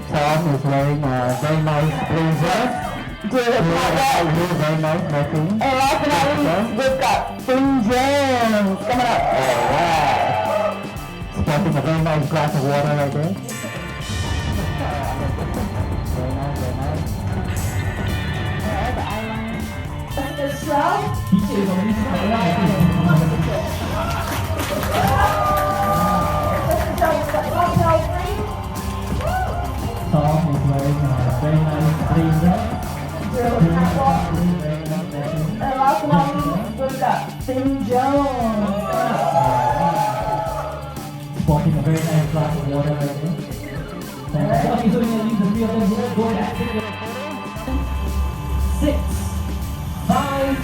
Tom is wearing a very nice blazer. Very nice matching. And last but not least, we've got Finn Jones coming up. Alright. Sporting a very nice glass of water right there. Very nice, very nice. Alright, the eyeliner. Jessica Stroud. Tom is wearing a very nice blazer. And last but not least, we've got Finn Jones. Sporting a very nice glass of water right there. Okay, so we're going to leave the three of them here. Go back. 6, 5,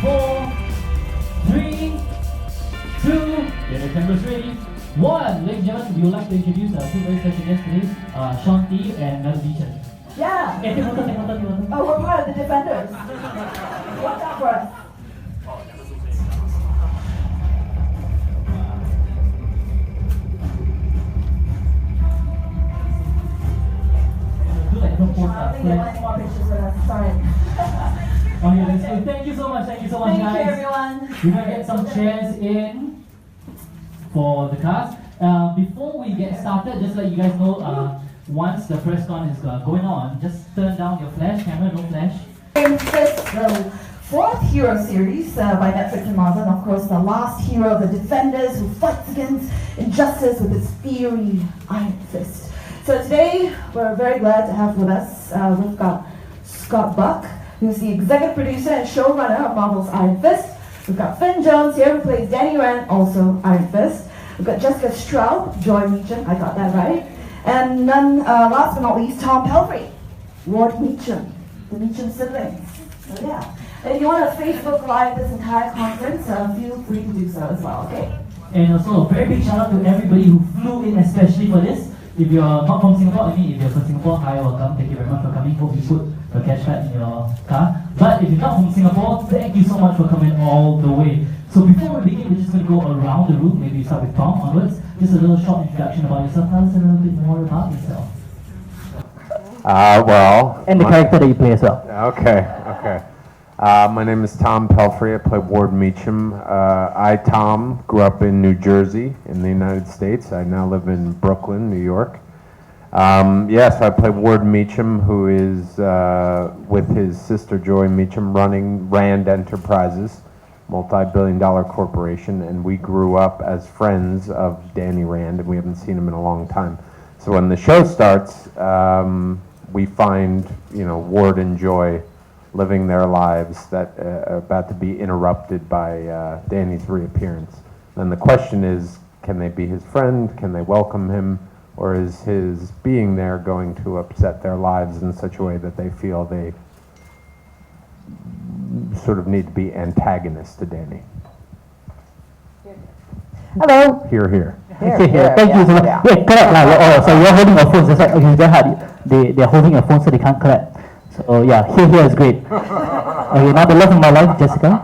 4, 3, 2. Get the cameras ready. 1. Ladies and gentlemen, we would like to introduce our two very special guests today, Sean T and Melody Chen. Yeah. Okay, take one. Oh, we're part of the Defenders. Watch out for us. I don't think they want any more pictures with us. Sorry. Okay, let's go. Thank you so much, Thank guys. you, everyone. We're going to get some chairs in for the cast. Before we get started, just let you guys know, once the press con is going on, just turn down your flash camera, no flash. The fourth hero series by Netflix and Marvel, and of course the last hero of the Defenders who fights against injustice with his fiery iron fist. So today we're very glad to have with us, we've got Scott Buck, who's the executive producer and showrunner of Marvel's Iron Fist. We've got Finn Jones here, who plays Danny Rand, also Iron Fist. We've got Jessica Stroud, Joy Meacham, I got that right. And none, last but not least, Tom Pelfrey, Ward Meacham, the Meacham siblings. So yeah. And if you want to Facebook Live this entire conference, feel free to do so as well, okay? And also a very big shout out to everybody who flew in especially for this. If you're not from Singapore, I mean if you're from Singapore, hi, welcome. Thank you very much for coming. Hope you put the cash card in your car. But if you're not from Singapore, thank you so much for coming all the way. So before we begin, we're just going to go around the room. Maybe start with Tom onwards. Just a little short introduction about yourself. Tell us a little bit more about yourself. And the character that you play as well. Okay. My name is Tom Pelfrey. I play Ward Meacham. Tom, grew up in New Jersey in the United States. I now live in Brooklyn, New York. So I play Ward Meacham, who is with his sister Joy Meacham running Rand Enterprises, multi-billion-dollar corporation, and we grew up as friends of Danny Rand, and we haven't seen him in a long time. So when the show starts, we find, Ward and Joy living their lives that are about to be interrupted by Danny's reappearance. Then the question is, can they be his friend? Can they welcome him? Or is his being there going to upset their lives in such a way that they feel they sort of need to be antagonists to Danny? Hello. Here. Thank you so much. Yeah. Wait, clap. So you're holding your phones. That's right. Okay, it's very hard. They're holding your phone so they can't clap. So yeah, here is great. Okay, now the love of my life, Jessica.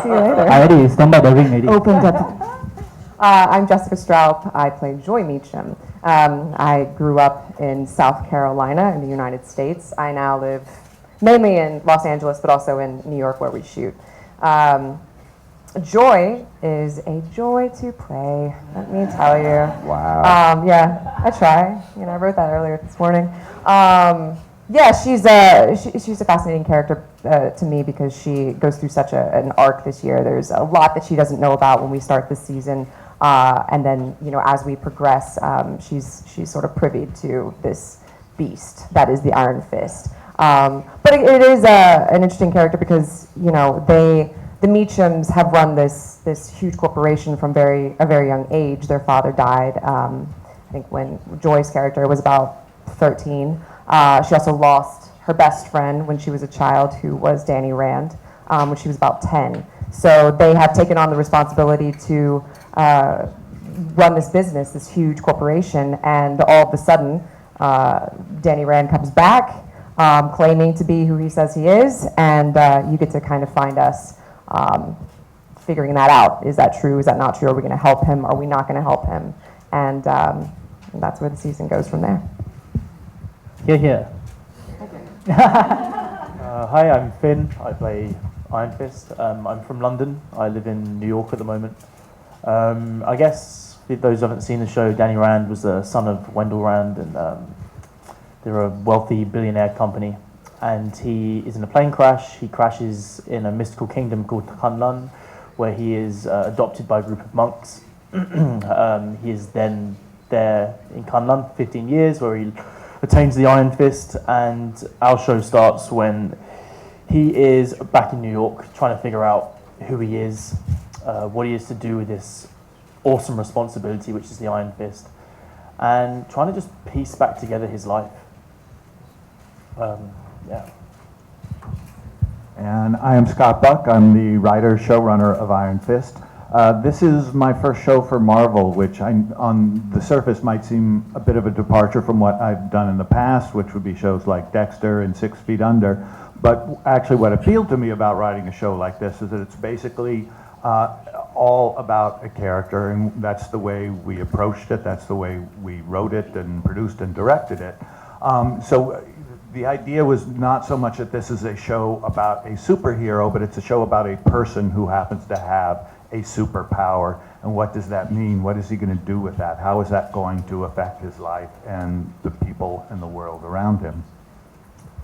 See you later. Already, stand by the ring already. Opened up. I'm Jessica Straub. I play Joy Meacham. I grew up in South Carolina in the United States. I now live mainly in Los Angeles, but also in New York where we shoot. Joy is a joy to play, let me tell you. Wow. Yeah, I try. I wrote that earlier this morning. She's a fascinating character to me because she goes through such an arc this year. There's a lot that she doesn't know about when we start this season, and then as we progress, she's sort of privy to this beast that is the Iron Fist. But it is an interesting character because the Meachams have run this huge corporation from a very young age. Their father died, I think when Joy's character was about 13. She also lost her best friend when she was a child, who was Danny Rand, when she was about 10. So they have taken on the responsibility to run this business, this huge corporation, and all of a sudden, Danny Rand comes back, claiming to be who he says he is, and you get to kind of find us figuring that out. Is that true? Is that not true? Are we going to help him? Are we not going to help him? And and that's where the season goes from there. Here. Hi, I'm Finn. I play Iron Fist. I'm from London. I live in New York at the moment. I guess for those who haven't seen the show, Danny Rand was the son of Wendell Rand, and they're a wealthy billionaire company. And he is in a plane crash. He crashes in a mystical kingdom called Kunlun, where he is adopted by a group of monks. He is then there in Kunlun for 15 years, where he attains the Iron Fist, and our show starts when he is back in New York trying to figure out who he is, what he is to do with this awesome responsibility, which is the Iron Fist, and trying to just piece back together his life. Yeah. And I am Scott Buck. I'm the writer, showrunner of Iron Fist. This is my first show for Marvel, which on the surface might seem a bit of a departure from what I've done in the past, which would be shows like Dexter and 6 Feet Under. But actually what appealed to me about writing a show like this is that it's basically all about a character, and that's the way we approached it, that's the way we wrote it and produced and directed it. So the idea was not so much that this is a show about a superhero, but it's a show about a person who happens to have a superpower. And what does that mean? What is he going to do with that? How is that going to affect his life and the people in the world around him?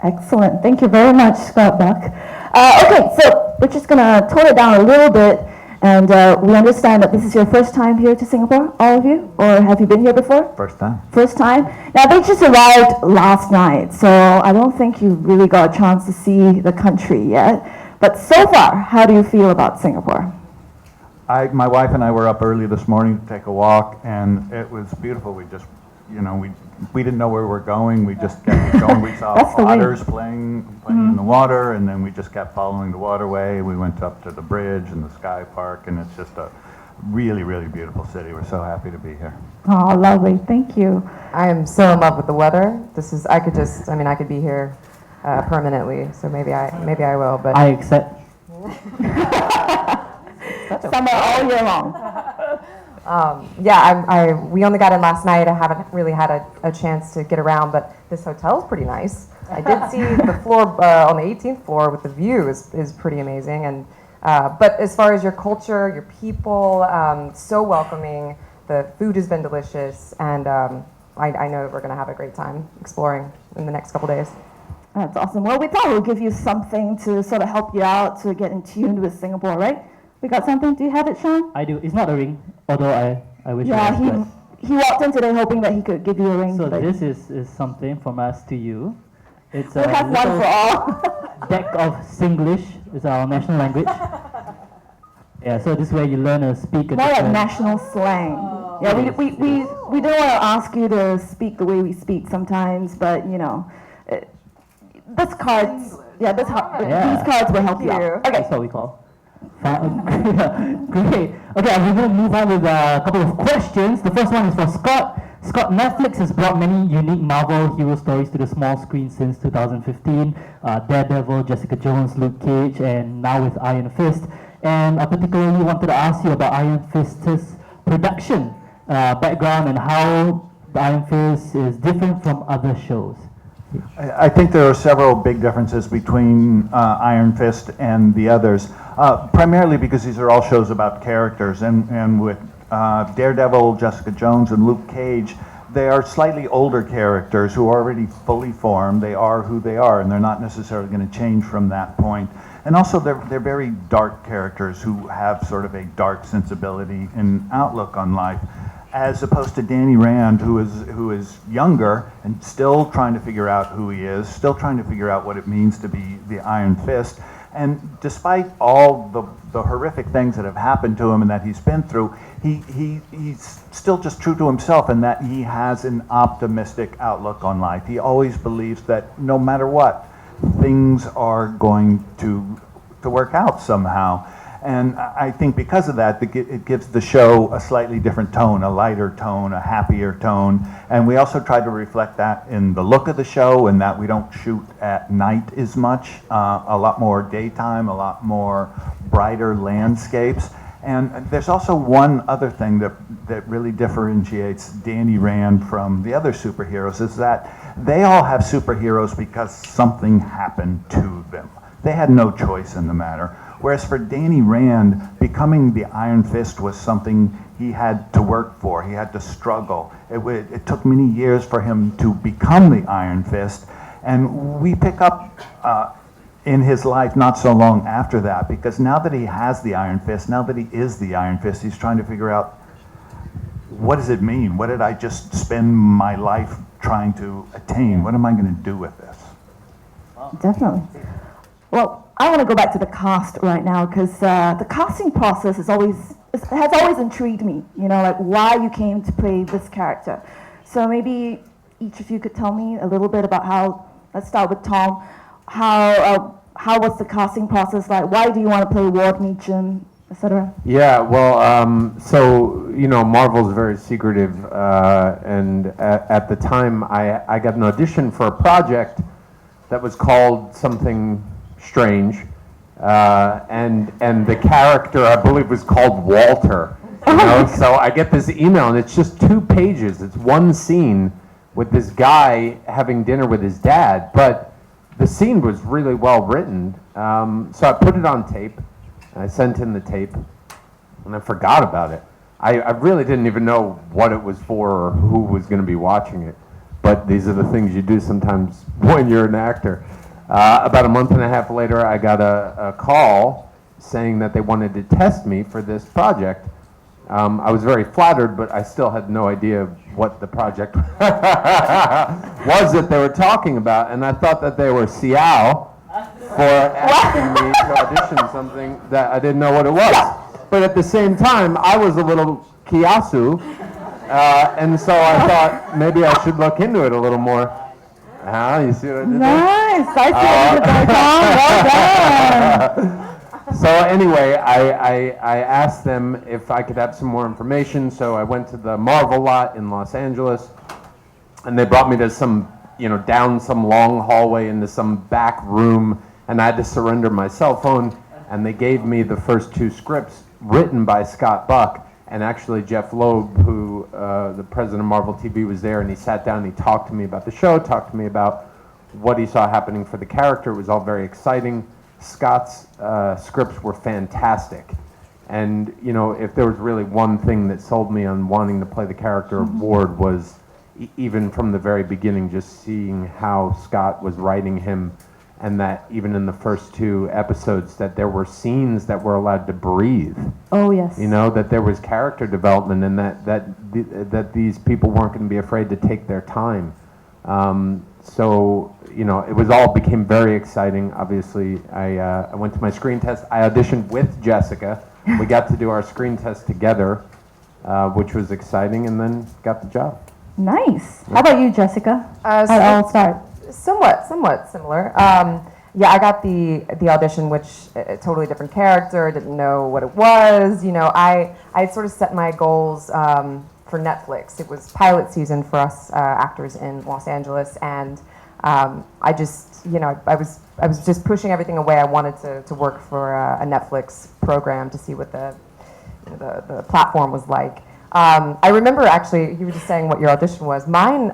Excellent. Thank you very much, Scott Buck. Okay, so we're just going to tone it down a little bit. And we understand that this is your first time here to Singapore, all of you? Or have you been here before? First time. First time? Now, they just arrived last night, so I don't think you really got a chance to see the country yet. But so far, how do you feel about Singapore? My wife and I were up early this morning to take a walk, and it was beautiful. We just, we didn't know where we were going. We just kept going. We saw otters playing in the water, and then we just kept following the waterway. We went up to the bridge and the Sky Park, and it's just a really, really beautiful city. We're so happy to be here. Oh, lovely. Thank you. I am so in love with the weather. I could be here permanently, so maybe I will, but I accept. Summer all year long. We only got in last night. I haven't really had a chance to get around, but this hotel is pretty nice. I did see the floor on the 18th floor with the view is pretty amazing. And but as far as your culture, your people, so welcoming. The food has been delicious, and I know that we're going to have a great time exploring in the next couple days. That's awesome. Well, we thought we'll give you something to sort of help you out to get in tune with Singapore, right? We got something. Do you have it, Sean? I do. It's not a ring, although I wish Yeah, it was. he walked in today hoping that he could give you a ring. So this is something from us to you. It's a we'll have one for all. deck of Singlish. It's our national language. Yeah, so this way you learn to speak a More like different... national slang. Yeah, we don't want to ask you to speak the way we speak sometimes, but this cards, these cards will help you out. Okay. That's what we call. Great. Okay, we're going to move on with a couple of questions. The first one is for Scott. Scott, Netflix has brought many unique Marvel hero stories to the small screen since 2015. Daredevil, Jessica Jones, Luke Cage, and now with Iron Fist. And I particularly wanted to ask you about Iron Fist's production background and how the Iron Fist is different from other shows. I think there are several big differences between Iron Fist and the others, primarily because these are all shows about characters, and with Daredevil, Jessica Jones, and Luke Cage, they are slightly older characters who are already fully formed. They are who they are, and they're not necessarily going to change from that point. And also, they're very dark characters who have sort of a dark sensibility and outlook on life, as opposed to Danny Rand, who is younger and still trying to figure out who he is, still trying to figure out what it means to be the Iron Fist. And despite all the horrific things that have happened to him and that he's been through, he's still just true to himself, in that he has an optimistic outlook on life. He always believes that no matter what, things are going to work out somehow. And I think because of that, it gives the show a slightly different tone, a lighter tone, a happier tone. And we also try to reflect that in the look of the show, and that we don't shoot at night as much, a lot more daytime, a lot more brighter landscapes. And there's also one other thing that really differentiates Danny Rand from the other superheroes is that they all have superheroes because something happened to them. They had no choice in the matter. Whereas for Danny Rand, becoming the Iron Fist was something he had to work for. He had to struggle. It took many years for him to become the Iron Fist. And we pick up in his life not so long after that, because now that he has the Iron Fist, now that he is the Iron Fist, he's trying to figure out, what does it mean? What did I just spend my life trying to attain? What am I going to do with this? Definitely. Well, I want to go back to the cast right now, because the casting process has always intrigued me, you know, like why you came to play this character. So maybe each of you could tell me a little bit about how, let's start with Tom, how was the casting process like? Why do you want to play Ward Meacham, etc.? Yeah, well, so, you know, Marvel's very secretive, and at the time I got an audition for a project that was called something strange, and the character, I believe, was called Walter, you know? So I get this email, and it's just 2 pages. It's one scene with this guy having dinner with his dad, but the scene was really well written, so I put it on tape. I sent in the tape, and I forgot about it. I really didn't even know what it was for or who was going to be watching it, but these are the things you do sometimes when you're an actor. About a month and a half later, I got a call saying that they wanted to test me for this project. I was very flattered, but I still had no idea what the project was that they were talking about, and I thought that they were Xiao for asking me to audition something that I didn't know what it was. But at the same time, I was a little Kiasu, and so I thought maybe I should look into it a little more. You see what I did there? Nice, I see it. Well done. So anyway, I asked them if I could have some more information, so I went to the Marvel lot in Los Angeles, and they brought me to some, you know, down some long hallway into some back room, and I had to surrender my cell phone, and they gave me the first 2 scripts written by Scott Buck, and actually Jeff Loeb, who, the president of Marvel TV, was there, and he sat down and he talked to me about the show, talked to me about what he saw happening for the character. It was all very exciting. Scott's scripts were fantastic, and you know, if there was really one thing that sold me on wanting to play the character of Ward was even from the very beginning, just seeing how Scott was writing him, and that even in the first 2 episodes that there were scenes that were allowed to breathe. Oh yes. You know, that there was character development, and that these people weren't going to be afraid to take their time. So, you know, it was all became very exciting. Obviously, I went to my screen test. I auditioned with Jessica. We got to do our screen test together, which was exciting, and then got the job. Nice. How about you, Jessica? So I'll start. Somewhat similar. Yeah, I got the audition, which a totally different character. Didn't know what it was. You know, I sort of set my goals for Netflix. It was pilot season for us actors in Los Angeles, and I just, you know, I was just pushing everything away. I wanted to work for a Netflix program to see what the platform was like. I remember actually, you were just saying what your audition was. Mine,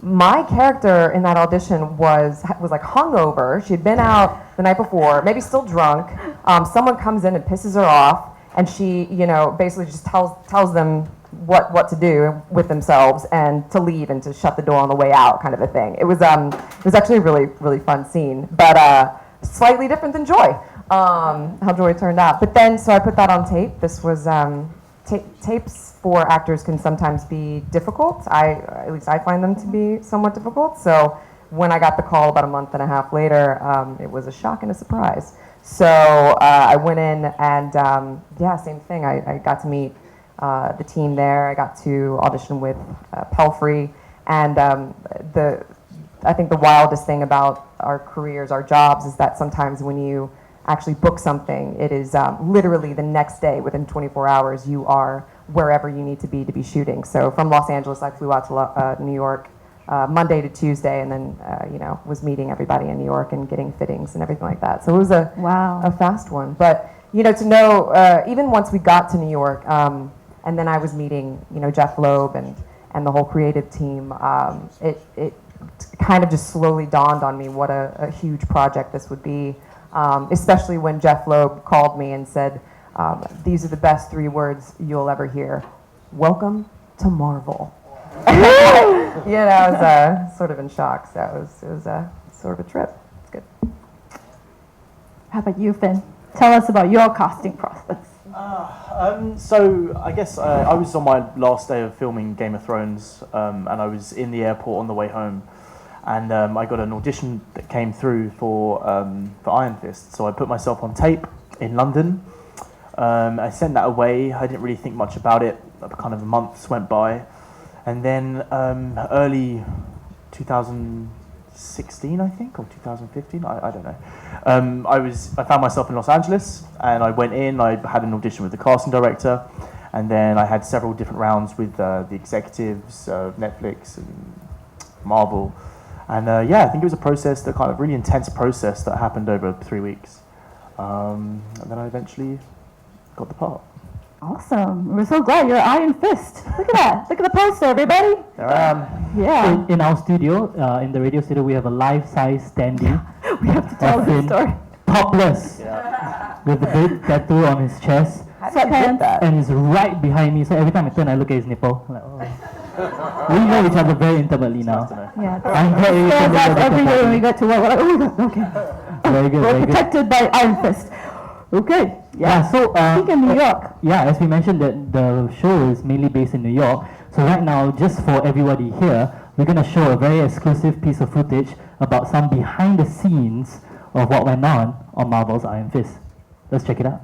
my character in that audition was like hungover. She had been out the night before, maybe still drunk. Someone comes in and pisses her off, and she, you know, basically just tells them what to do with themselves and to leave and to shut the door on the way out, kind of a thing. It was actually a really fun scene, but slightly different than Joy, how Joy turned out. But then, so I put that on tape. This was tapes for actors can sometimes be difficult. At least I find them to be somewhat difficult. So when I got the call about a month and a half later, it was a shock and a surprise. So I went in and yeah, same thing. I got to meet the team there. I got to audition with Pelfrey, and I think the wildest thing about our careers, our jobs, is that sometimes when you actually book something, it is literally the next day, within 24 hours, you are wherever you need to be shooting. So from Los Angeles, I flew out to New York Monday to Tuesday, and then you know, was meeting everybody in New York and getting fittings and everything like that. So it was a fast one, but to know, even once we got to New York, and then I was meeting, Jeff Loeb and the whole creative team, it kind of just slowly dawned on me what a huge project this would be, especially when Jeff Loeb called me and said, these are the best 3 words you'll ever hear. Welcome to Marvel. I was sort of in shock, so it was sort of a trip. It's good. How about you, Finn? Tell us about your casting process. So I guess I was on my last day of filming Game of Thrones, and I was in the airport on the way home, and I got an audition that came through for Iron Fist. So I put myself on tape in London. I sent that away. I didn't really think much about it. Kind of months went by, and then early 2016, I think, or 2015, I don't know. I found myself in Los Angeles, and I went in. I had an audition with the casting director, and then I had several different rounds with the executives of Netflix and Marvel, and I think it was a process, that kind of really intense process that happened over 3 weeks, and then I eventually got the part. Awesome. We're so glad you're Iron Fist. Look at that. Look at the poster, everybody. There I am. Yeah. In our studio, in the radio studio, we have a life-size standee. We have to tell the story. Topless, with the big tattoo on his chest, Sweatpants. and he's right behind me. So every time I turn, I look at his nipple. Like, oh. We know each other very intimately now. Yeah. I'm very Scares us familiar every with day the when we get to work. We're like, oh my god, okay. Very good, We're very good. protected by Iron Fist. Okay. Yeah, so Speaking of New York. Yeah, as we mentioned, that the show is mainly based in New York. So right now, just for everybody here, we're going to show a very exclusive piece of footage about some behind the scenes of what went on Marvel's Iron Fist. Let's check it out.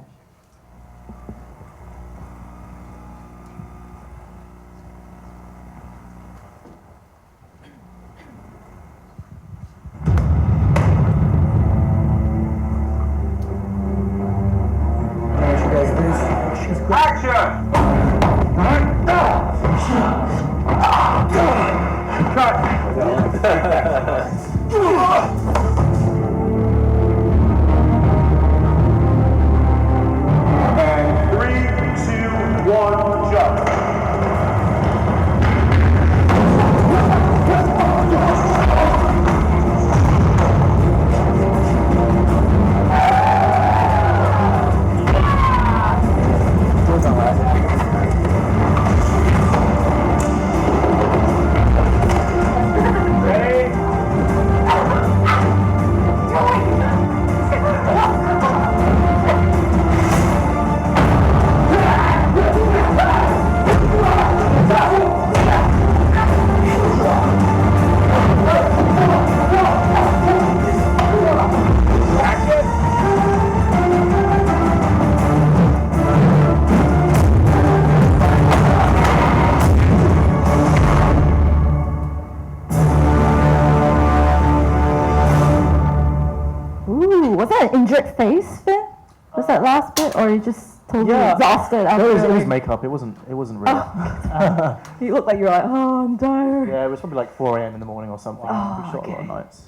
Injured face, Finn? Was that last bit, or you just totally exhausted? It was makeup. It wasn't real. You look like you're like, oh, I'm tired. Yeah, it was probably like 4 a.m. in the morning or something. We shot a lot of nights.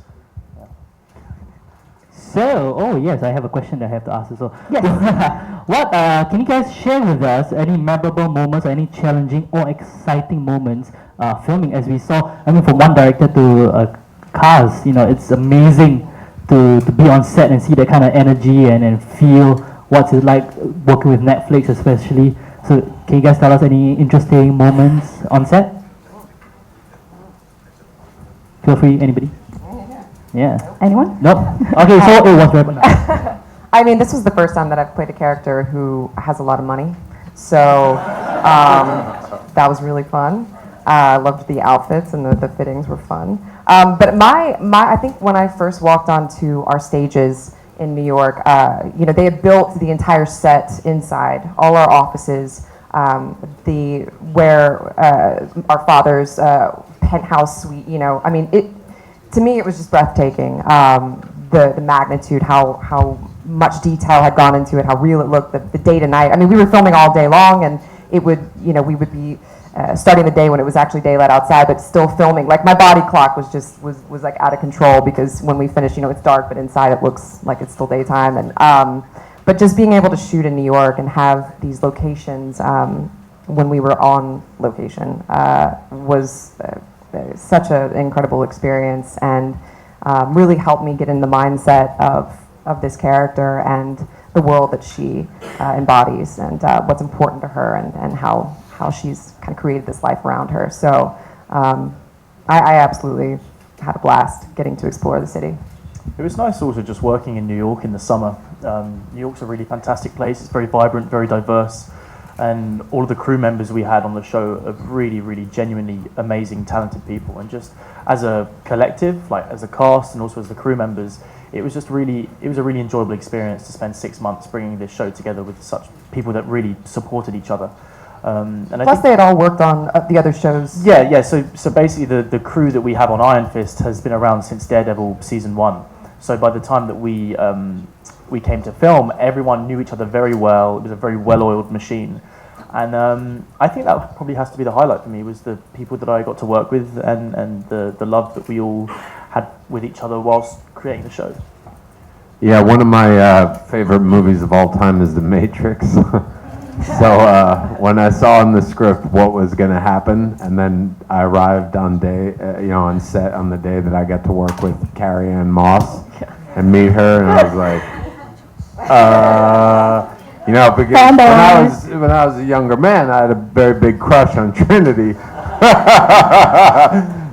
Yeah. So, yes, I have a question that I have to ask as well. Yes. Can you guys share with us any memorable moments or any challenging or exciting moments filming? As we saw, from one director to cast, it's amazing to be on set and see that kind of energy and feel what's it like working with Netflix especially. So can you guys tell us any interesting moments on set? Feel free, anybody? Yeah. Anyone? Nope. Okay, so it was very this was the first time that I've played a character who has a lot of money. So that was really fun. I loved the outfits and the fittings were fun. But I think when I first walked onto our stages in New York, they had built the entire set inside, all our offices, where our father's penthouse suite. To me it was just breathtaking. The magnitude, how much detail had gone into it, how real it looked, the day to night. We were filming all day long, and it would, we would be starting the day when it was actually daylight outside, but still filming. Like my body clock was like out of control because when we finish, it's dark, but inside it looks like it's still daytime. And but just being able to shoot in New York and have these locations when we were on location was such an incredible experience, and really helped me get in the mindset of this character and the world that she embodies, and what's important to her, and how she's kind of created this life around her. So I absolutely had a blast getting to explore the city. It was nice also just working in New York in the summer. New York's a really fantastic place. It's very vibrant, very diverse, and all of the crew members we had on the show are really, really genuinely amazing, talented people. And just as a collective, like as a cast and also as the crew members, it was a really enjoyable experience to spend 6 months bringing this show together with such people that really supported each other. And Plus, they had all worked on the other shows. Yeah. So basically, the crew that we have on Iron Fist has been around since Daredevil season 1. So by the time that we came to film, everyone knew each other very well. It was a very well-oiled machine, and I think that probably has to be the highlight for me, was the people that I got to work with, and the love that we all had with each other whilst creating the show. Yeah, one of my favorite movies of all time is The Matrix. So when I saw in the script what was going to happen, and then I arrived on set on the day that I got to work with Carrie Ann Moss and meet her, and I was like, because when I was a younger man, I had a very big crush on Trinity.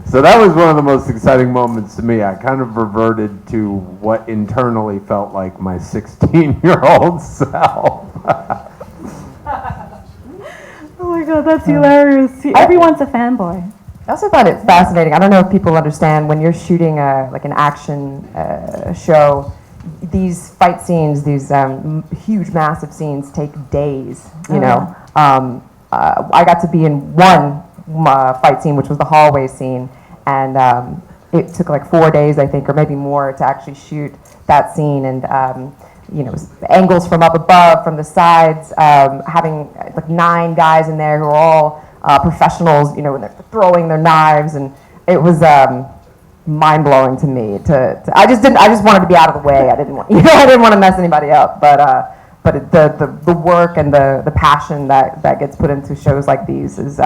So that was one of the most exciting moments to me. I kind of reverted to what internally felt like my 16-year-old self. Oh my god, that's hilarious. See, everyone's a fanboy. I also found it fascinating. I don't know if people understand, when you're shooting like an action show, these fight scenes, these huge, massive scenes take days. You know, I got to be in one fight scene, which was the hallway scene, and it took like 4 days, I think, or maybe more, to actually shoot that scene. And angles from up above, from the sides, having like 9 guys in there who are all professionals, and they're throwing their knives, and it was mind-blowing to me. I just wanted to be out of the way. I didn't want to mess anybody up. But the work and the passion that gets put into shows like these is,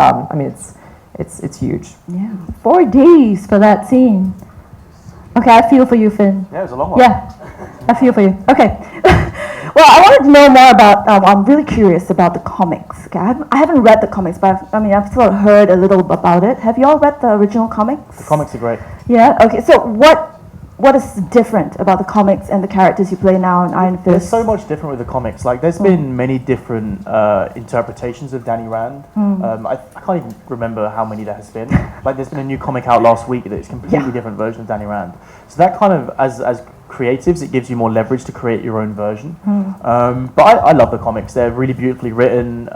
it's huge. Yeah, 4 days for that scene. Okay, I feel for you, Finn. Yeah, it was a long one. Yeah, I feel for you. Okay. Well, I wanted to know more about, I'm really curious about the comics. Okay, I haven't read the comics, but I've sort of heard a little about it. Have you all read the original comics? The comics are great. Yeah, okay. So what is different about the comics and the characters you play now in Iron Fist? There's so much different with the comics. Like, there's been many different interpretations of Danny Rand. I can't even remember how many there has been. Like, there's been a new comic out last week that's a completely different version of Danny Rand. So that kind of, as creatives, it gives you more leverage to create your own version. But I love the comics. They're really beautifully written.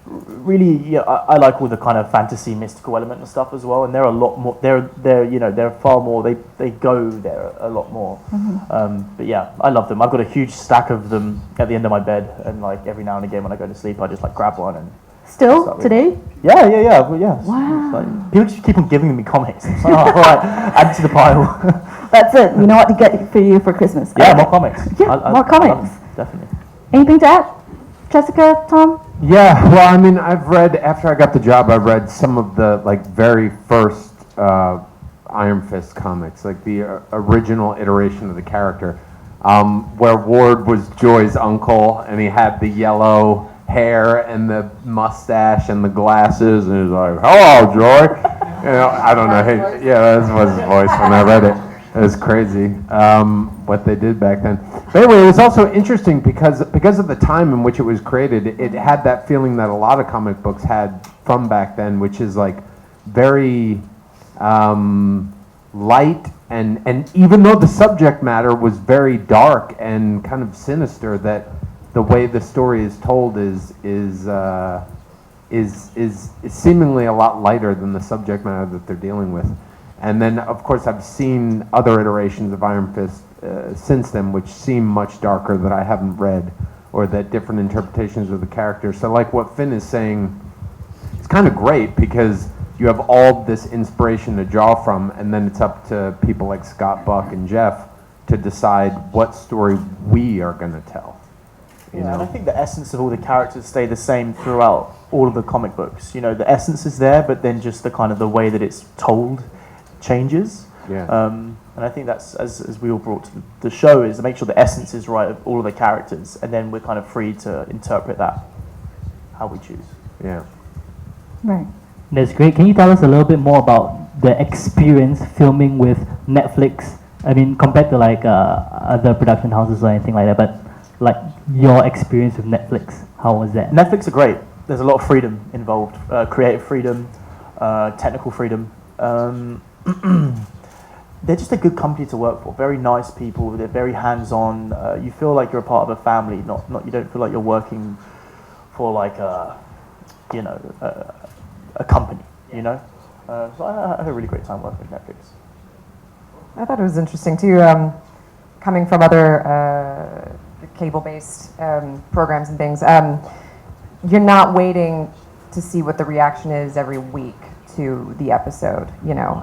Really, I like all the kind of fantasy, mystical element and stuff as well. And they're a lot more. They're far more. They go there a lot more. But yeah, I love them. I've got a huge stack of them at the end of my bed, and like every now and again when I go to sleep, I just like grab one and. Still today? Yeah. Well, yeah. Wow. Like, people just keep on giving me comics. It's like, all right, add it to the pile. That's it. You know what to get for you for Christmas. Yeah, more comics. Yeah, more comics. Definitely. Anything to add? Jessica, Tom? Yeah, well, I've read, after I got the job, I read some of the very first Iron Fist comics, like the original iteration of the character, where Ward was Joy's uncle, and he had the yellow hair and the mustache and the glasses, and he was like, "Hello, Joy." I don't know. That was his voice when I read it. It was crazy what they did back then. But anyway, it was also interesting because of the time in which it was created. It had that feeling that a lot of comic books had from back then, which is like very light, and even though the subject matter was very dark and kind of sinister, that the way the story is told is seemingly a lot lighter than the subject matter that they're dealing with. And then, of course, I've seen other iterations of Iron Fist since then, which seem much darker, that I haven't read, or that different interpretations of the character. So like what Finn is saying, it's kind of great because you have all this inspiration to draw from, and then it's up to people like Scott, Buck, and Jeff to decide what story we are going to tell. You And I know? think the essence of all the characters stay the same throughout all of the comic books. You know, the essence is there, but then just the kind of the way that it's told changes. Yeah. And I think that's, as we all brought to the show, is to make sure the essence is right of all of the characters, and then we're kind of free to interpret that how we choose. Yeah. Right. That's great. Can you tell us a little bit more about the experience filming with Netflix? I mean, compared to like other production houses or anything like that, but like your experience with Netflix, how was that? Netflix are great. There's a lot of freedom involved, creative freedom, technical freedom. They're just a good company to work for. Very nice people. They're very hands-on. You feel like you're a part of a family. Not you don't feel like you're working for like a company. You know. So I had a really great time working with Netflix. I thought it was interesting too, coming from other cable-based programs and things. You're not waiting to see what the reaction is every week to the episode. You know,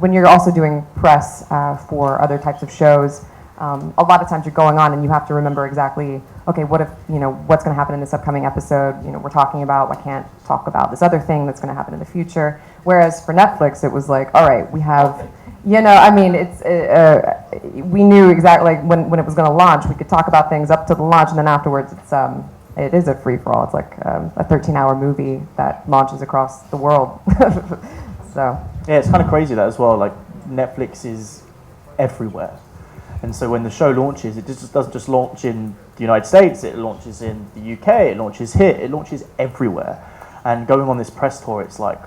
when you're also doing press for other types of shows, a lot of times you're going on and you have to remember exactly, okay, what if, what's going to happen in this upcoming episode? We're talking about, I can't talk about this other thing that's going to happen in the future. Whereas for Netflix, it was like, all right, we have, it's, we knew exactly, like when it was going to launch, we could talk about things up to the launch, and then afterwards it is a free-for-all. It's like a 13-hour movie that launches across the world. So yeah, it's kind of crazy that as well. Like Netflix is everywhere, and so when the show launches, it just doesn't just launch in the United States. It launches in the UK. It launches here. It launches everywhere. And going on this press tour, it's like,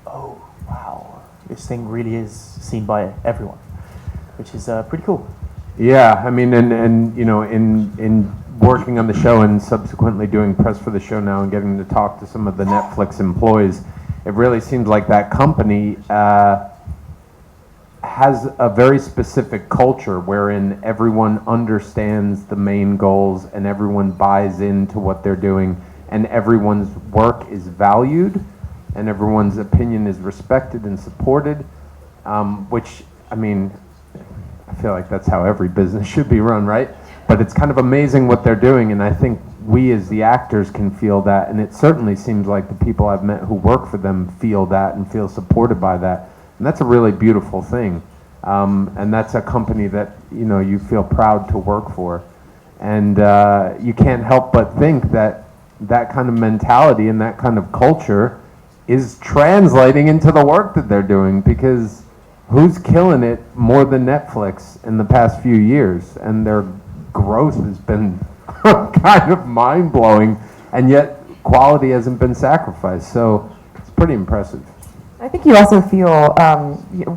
oh wow, this thing really is seen by everyone, which is pretty cool. Yeah, I mean, and in working on the show and subsequently doing press for the show now and getting to talk to some of the Netflix employees, it really seems like that company has a very specific culture wherein everyone understands the main goals and everyone buys into what they're doing and everyone's work is valued and everyone's opinion is respected and supported, which, I mean, I feel like that's how every business should be run, right? But it's kind of amazing what they're doing, and I think we as the actors can feel that, and it certainly seems like the people I've met who work for them feel that and feel supported by that, and that's a really beautiful thing. And that's a company that you feel proud to work for, and you can't help but think that that kind of mentality and that kind of culture is translating into the work that they're doing, because who's killing it more than Netflix in the past few years? And their growth has been kind of mind-blowing, and yet quality hasn't been sacrificed. So it's pretty impressive. I think you also feel,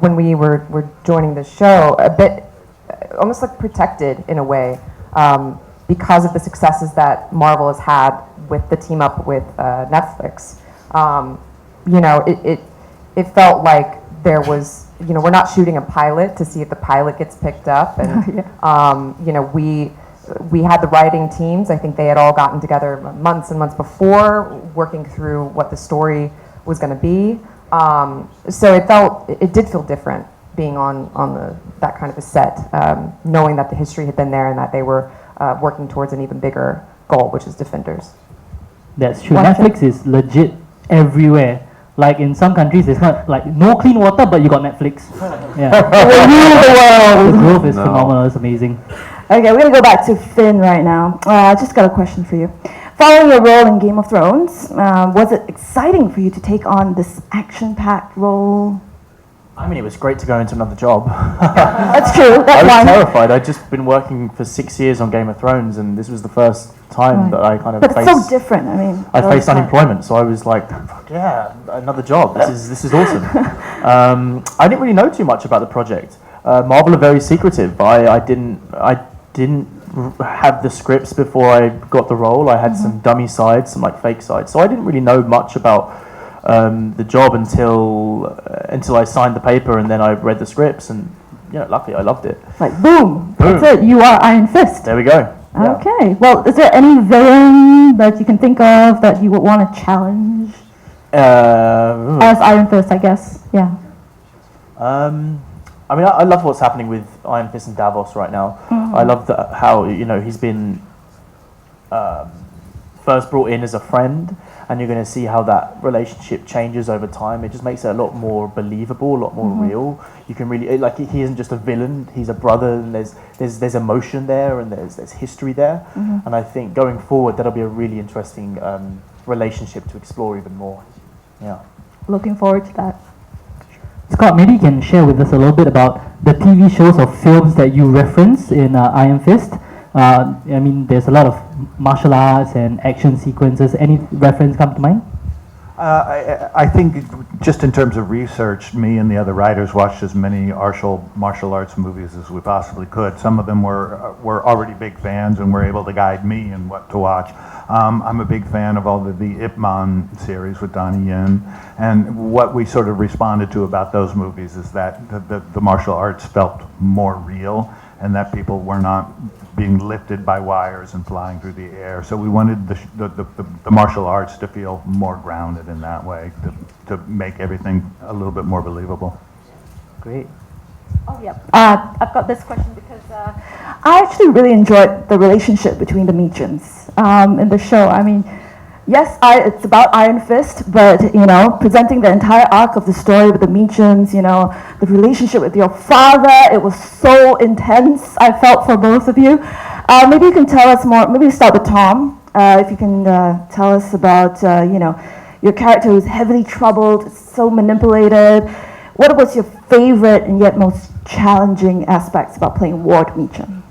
when we were joining the show, a bit almost like protected in a way, because of the successes that Marvel has had with the team up with Netflix. It felt like there was, we're not shooting a pilot to see if the pilot gets picked up, and we had the writing teams. I think they had all gotten together months and months before, working through what the story was going to be. So it did feel different being on that kind of a set, knowing that the history had been there and that they were working towards an even bigger goal, which is Defenders. That's true. Netflix is legit everywhere. Like in some countries, it's not like no clean water, but you got Netflix. Yeah. The growth is phenomenal. It's amazing. Okay, we're gonna go back to Finn right now. I just got a question for you. Following your role in Game of Thrones, was it exciting for you to take on this action-packed role? I mean, it was great to go into another job. That's true. I was terrified. I'd just been working for 6 years on Game of Thrones, and this was the first time that I kind of But faced... it's so different, I mean. I faced unemployment, so I was like, fuck yeah, another job. This is awesome. I didn't really know too much about the project. Marvel are very secretive. I didn't have the scripts before I got the role. I had some dummy sides, some like fake sides, so I didn't really know much about the job until I signed the paper, and then I read the scripts, and luckily I loved it. Like boom, that's it. You are Iron Fist. There we go. Yeah. Okay. Well, is there any villain that you can think of that you would want to challenge as Iron Fist? I guess. Yeah. I mean, I love what's happening with Iron Fist and Davos right now. I love how he's been first brought in as a friend, and you're going to see how that relationship changes over time. It just makes it a lot more believable, a lot more real. You can really he isn't just a villain; he's a brother, and there's emotion there, and there's history there. And I think going forward, that'll be a really interesting relationship to explore even more. Yeah. Looking forward to that. Scott, maybe you can share with us a little bit about the TV shows or films that you reference in Iron Fist. I mean, there's a lot of martial arts and action sequences. Any reference come to mind? I think just in terms of research, me and the other writers watched as many martial arts movies as we possibly could. Some of them were already big fans and were able to guide me in what to watch. I'm a big fan of all of the Ip Man series with Donnie Yen, and what we sort of responded to about those movies is that the martial arts felt more real, and that people were not being lifted by wires and flying through the air. So we wanted the martial arts to feel more grounded in that way, to make everything a little bit more believable. Great. Oh, yeah. I've got this question because I actually really enjoyed the relationship between the Meachams in the show. I mean, yes, it's about Iron Fist, but, presenting the entire arc of the story with the Meachams, the relationship with your father, it was so intense, I felt, for both of you. Maybe you can tell us more, maybe start with Tom, if you can tell us about, your character who's heavily troubled, so manipulated. What was your favorite and yet most challenging aspects about playing Ward Meacham?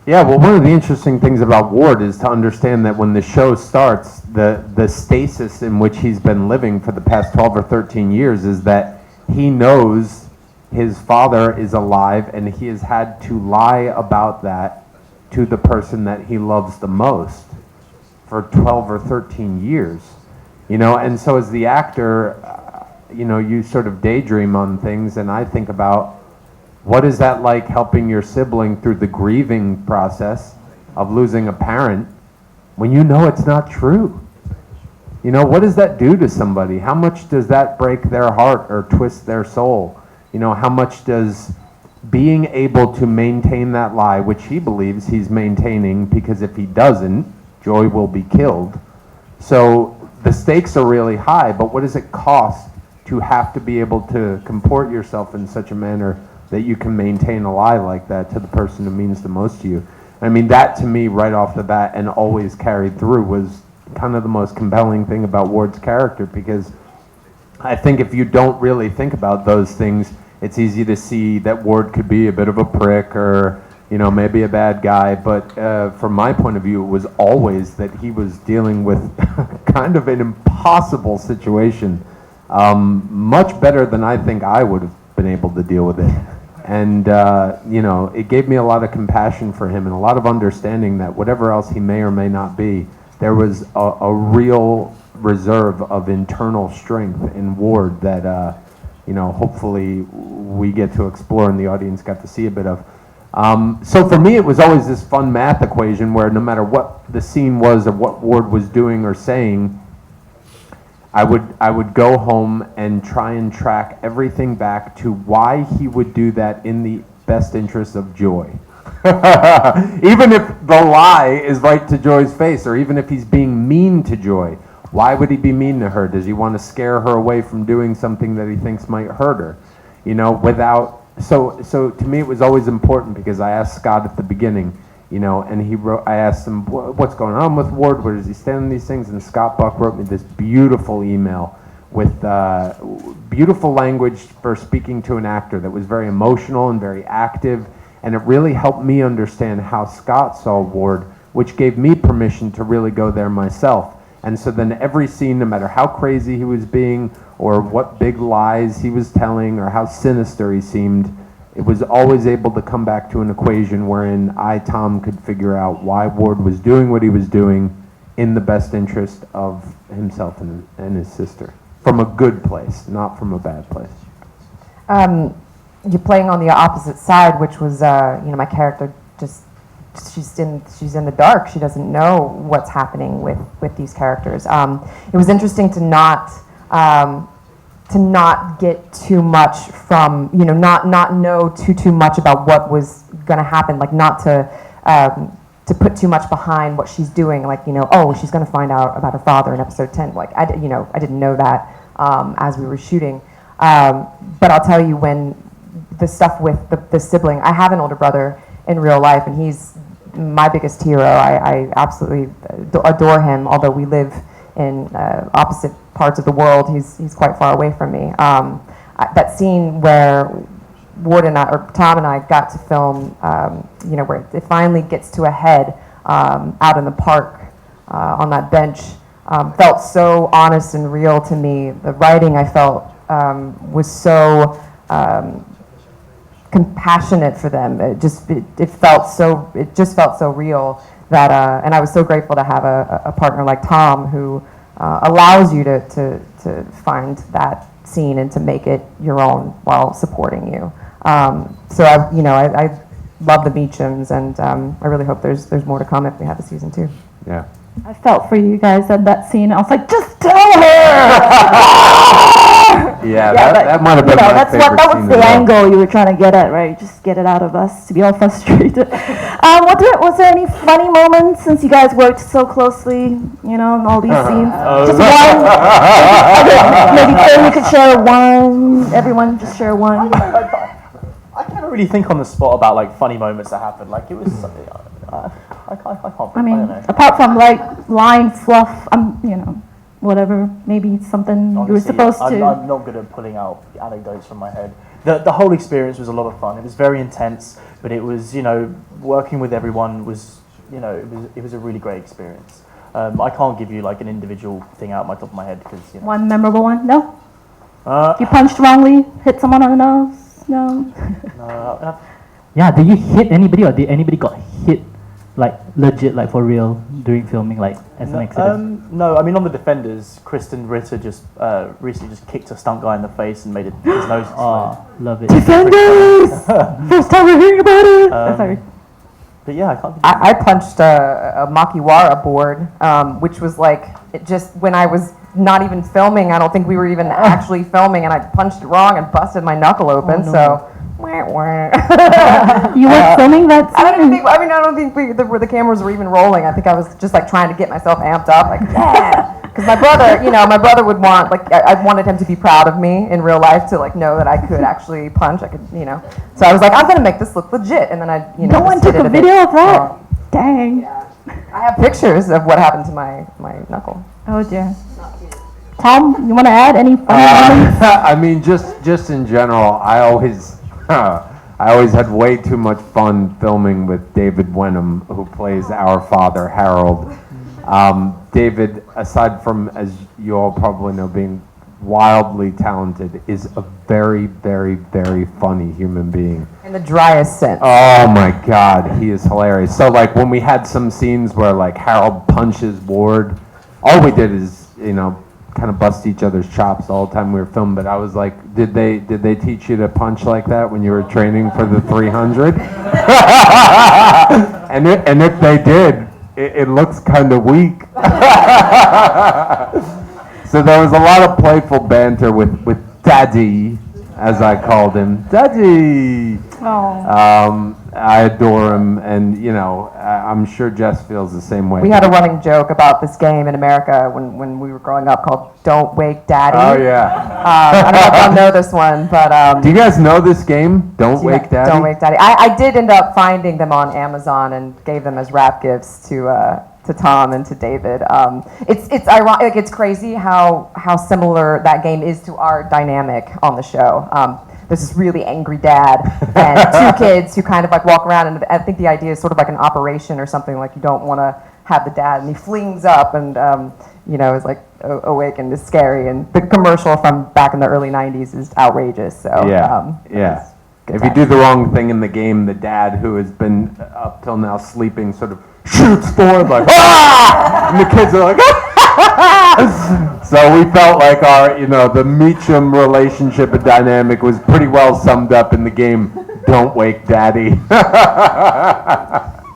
Yeah, well, one of the interesting things about Ward is to understand that when the show starts, the stasis in which he's been living for the past 12 or 13 years is that he knows his father is alive, and he has had to lie about that to the person that he loves the most for 12 or 13 years. And so as the actor, you sort of daydream on things, and I think about, what is that like, helping your sibling through the grieving process of losing a parent when you know it's not true? What does that do to somebody? How much does that break their heart or twist their soul? How much does being able to maintain that lie, which he believes he's maintaining, because if he doesn't, Joy will be killed. So the stakes are really high, but what does it cost to have to be able to comport yourself in such a manner that you can maintain a lie like that to the person who means the most to you? I mean, that to me, right off the bat, and always carried through, was kind of the most compelling thing about Ward's character, because I think if you don't really think about those things, it's easy to see that Ward could be a bit of a prick or, maybe a bad guy, but from my point of view, it was always that he was dealing with kind of an impossible situation, much better than I think I would have been able to deal with it. And, it gave me a lot of compassion for him and a lot of understanding that whatever else he may or may not be, there was a real reserve of internal strength in Ward that, hopefully we get to explore and the audience got to see a bit of. So for me, it was always this fun math equation where no matter what the scene was or what Ward was doing or saying, I would go home and try and track everything back to why he would do that in the best interest of Joy. Even if the lie is right to Joy's face, or even if he's being mean to Joy, why would he be mean to her? Does he want to scare her away from doing something that he thinks might hurt her? So to me it was always important, because I asked Scott at the beginning, and I asked him, what's going on with Ward? Where does he stand on these things? And Scott Buck wrote me this beautiful email with beautiful language for speaking to an actor that was very emotional and very active. And it really helped me understand how Scott saw Ward, which gave me permission to really go there myself. And so then every scene, no matter how crazy he was being, or what big lies he was telling, or how sinister he seemed, it was always able to come back to an equation wherein I, Tom, could figure out why Ward was doing what he was doing in the best interest of himself and his sister. From a good place, not from a bad place. You're playing on the opposite side, which was, my character she's in the dark. She doesn't know what's happening with these characters. It was interesting to not to not get too much from, not know too much about what was going to happen, like not to put too much behind what she's doing, like, oh, she's going to find out about her father in episode 10. Like, I didn't know that as we were shooting. But I'll tell you, when the stuff with the sibling, I have an older brother in real life, and he's my biggest hero. I absolutely adore him, although we live in opposite parts of the world. He's quite far away from me. That scene where Ward and Tom and I got to film, where it finally gets to a head out in the park on that bench, felt so honest and real to me. The writing, I felt, was so compassionate for them. It just felt so real that, and I was so grateful to have a partner like Tom who allows you to find that scene and to make it your own while supporting you. So I love the Meachams, and I really hope there's more to come if we have a season 2. Yeah. I felt for you guys at that scene. I was like, just tell her! Yeah, that might have been my favorite that scene was the as well. angle you were trying to get at, right? Just get it out of us to be all frustrated. Was there any funny moments since you guys worked so closely, in all these scenes? Just one? Maybe Phil, you could share one. Everyone just share one. I can't really think on the spot about like funny moments that happened. Like it was something. I can't. I mean, I don't know. apart from like line fluff, whatever, maybe something you were Honestly, supposed to. I'm not good at pulling out anecdotes from my head. The whole experience was a lot of fun. It was very intense, but it was, working with everyone was, it was a really great experience. I can't give you like an individual thing out my top of my head because, One memorable one? No? You punched wrongly? Hit someone on the nose? No? Yeah, did you hit anybody, or did anybody got hit, like legit, like for real, during filming, like as an accident? No, I mean on the Defenders, Kristen Ritter just recently just kicked a stunt guy in the face and made his nose explode. Oh, love it. Defenders! First time we're hearing about it! Sorry. But yeah, I can't. I punched a Makiwara board, which was like, it just, when I was not even filming, I don't think we were even actually filming, and I punched it wrong and busted my knuckle open, so. You were filming that scene? I don't think the cameras were even rolling. I think I was just like trying to get myself amped up, like, yeah. Because my brother would want, like, I wanted him to be proud of me in real life, to like know that I could actually punch. I could, So I was like, I'm gonna make this look legit, and then I, No one took a video of that? Dang. Yeah. I have pictures of what happened to my knuckle. Oh dear. Tom, you want to add any funny moments? I mean, just in general, I always had way too much fun filming with David Wenham, who plays our father, Harold. David, aside from, as you all probably know, being wildly talented, is a very, very, very funny human being. In the driest sense. Oh my God, he is hilarious. So like when we had some scenes where like Harold punches Ward, all we did is, kind of bust each other's chops all the time we were filming. But I was like, did they teach you to punch like that when you were training for the 300? and if they did, it looks kind of weak. So there was a lot of playful banter with Daddy, as I called him. Daddy! Oh. I adore him, and I'm sure Jess feels the same way. We had a running joke about this game in America when we were growing up called Don't Wake Daddy. Oh yeah. I don't know if y'all know this one, but do you guys know this game? Don't Wake Daddy? Don't Wake Daddy. I did end up finding them on Amazon and gave them as wrap gifts to Tom and to David. It's ironic. It's crazy how similar that game is to our dynamic on the show. There's this really angry dad and 2 kids who kind of like walk around, and I think the idea is sort of like an operation or something, like you don't want to have the dad, and he flings up and is like awake and is scary, and the commercial from back in the early 90s is outrageous. So yeah. If you do the wrong thing in the game, the dad, who has been up till now sleeping, sort of shoots forward like, ah! And the kids are like, ah! So we felt like our, the Meacham relationship and dynamic was pretty well summed up in the game, Don't Wake Daddy.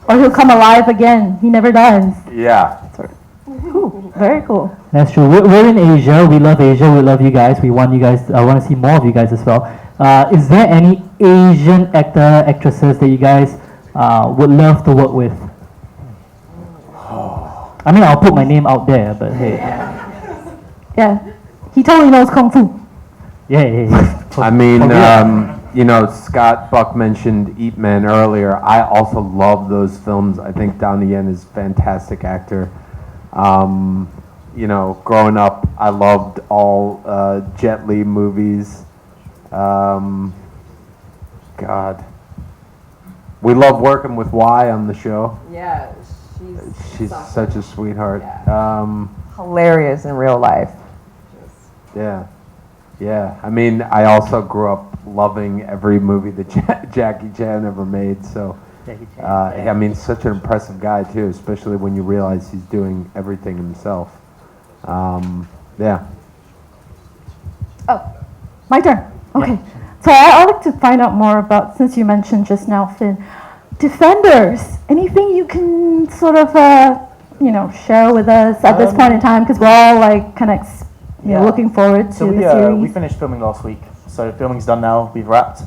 Or he'll come alive again. He never dies. Yeah. Ooh. Very cool. That's true. We're in Asia. We love Asia. We love you guys. We want you guys. I want to see more of you guys as well. Is there any Asian actor, actresses that you guys would love to work with? I mean, I'll put my name out there, but hey. Yeah, he totally knows Kung Fu. Yeah. I mean, you know, Scott Buck mentioned Ip Man earlier. I also love those films. I think Donnie Yen is a fantastic actor. You know, growing up, I loved all Jet Li movies. God. We love working with Y on the show. Yeah, She's such a sweetheart. hilarious in real life. Yeah. I mean, I also grew up loving every movie that Jackie Chan ever made. So, I mean, such an impressive guy too, especially when you realize he's doing everything himself. Yeah. Oh, my turn. Okay. So I'd like to find out more about, since you mentioned just now, Finn, Defenders. Anything you can sort of, share with us at this point in time? Because we're all like kind of, looking forward to the series. We finished filming last week, so filming's done now. We've wrapped,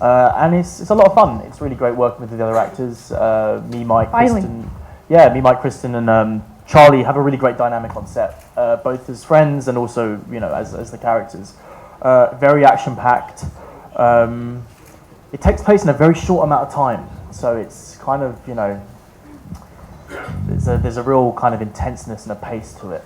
and it's a lot of fun. It's really great working with the other actors. Me, Mike, Kristen. Yeah, me, Mike, Kristen, and Charlie have a really great dynamic on set, both as friends and also as the characters. Very action packed. It takes place in a very short amount of time, so it's kind of there's a real kind of intenseness and a pace to it.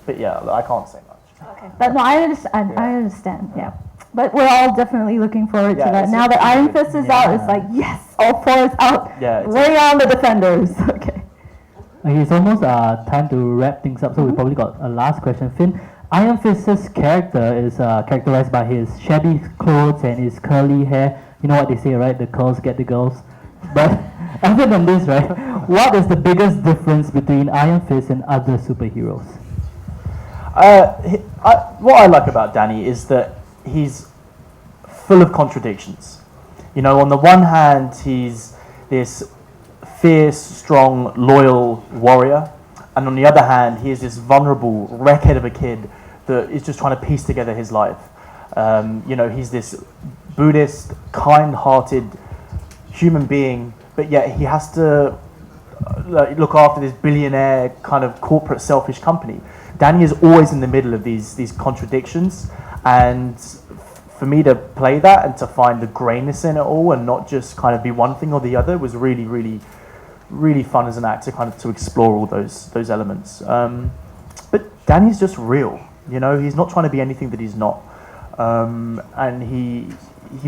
But yeah, I can't say much. Okay, but no, I understand. I understand. Yeah, but we're all definitely looking forward to that. Now that Iron Fist is out, it's like yes, all four is out. Yeah, bring on the Defenders. Okay. It's almost time to wrap things up. So we probably got a last question, Finn. Iron Fist's character is characterized by his shabby clothes and his curly hair. You know what they say, right? The curls get the girls. But other than this, right, what is the biggest difference between Iron Fist and other superheroes? What I like about Danny is that he's full of contradictions. On the one hand, he's this fierce, strong, loyal warrior, and on the other hand, he is this vulnerable wreckhead of a kid that is just trying to piece together his life. He's this Buddhist, kind-hearted human being, but yet he has to look after this billionaire kind of corporate selfish company. Danny is always in the middle of these contradictions, and for me to play that and to find the grayness in it all and not just kind of be one thing or the other was really, really, really fun as an actor, kind of to explore all those elements. But Danny's just real, he's not trying to be anything that he's not, and he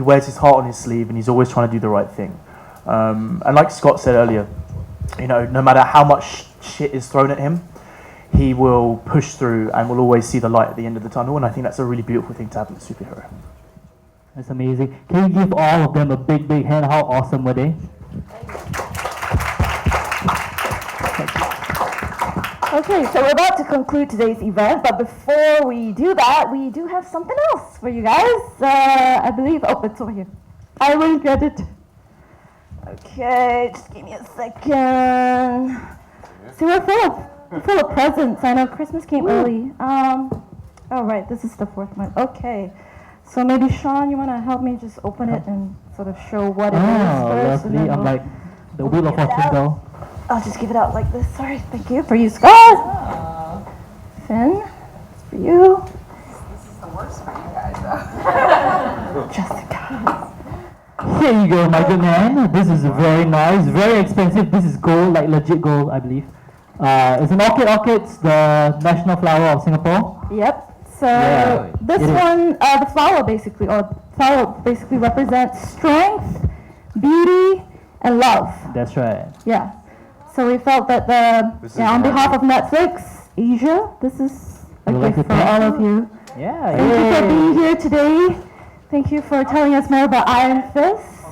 wears his heart on his sleeve and he's always trying to do the right thing. And like Scott said earlier, no matter how much shit is thrown at him, he will push through and will always see the light at the end of the tunnel, and I think that's a really beautiful thing to have with a superhero. That's amazing. Can you give all of them a big hand? How awesome were they? Okay, so we're about to conclude today's event, but before we do that, we do have something else for you guys. I believe, it's over here. I will get it. Okay, just give me a second. See, we're full of presents. I know Christmas came early. Right, this is the fourth one. Okay, so maybe Sean, you want to help me just open it and sort of show what it is first? Lovely. I'm like the Wheel of Fortune though. I'll just give it out like this. Sorry, thank you. For you, Scott. Finn, it's for you. This is the worst for you guys, though. Jessica. Here you go, my good man. This is very nice, very expensive. This is gold, like legit gold, I believe. It's an orchid. It's the national flower of Singapore. Yep. So this one, the flower basically represents strength, beauty, and love. That's right. Yeah. So we felt that on behalf of Netflix Asia, this is a gift for all of you. Yeah. Thank you for being here today. Thank you for telling us more about Iron Fist.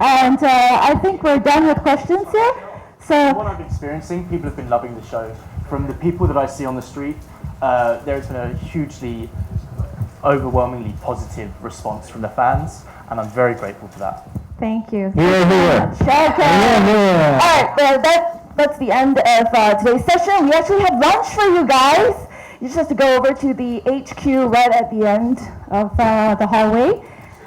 And I think we're done with questions here. So what I'm experiencing, people have been loving the show. From the people that I see on the street, there's been a hugely, overwhelmingly positive response from the fans, and I'm very grateful for that. thank you. Here. Okay. Yeah. All right. that's the end of today's session. We actually have lunch for you guys. You just have to go over to the HQ right at the end of the hallway.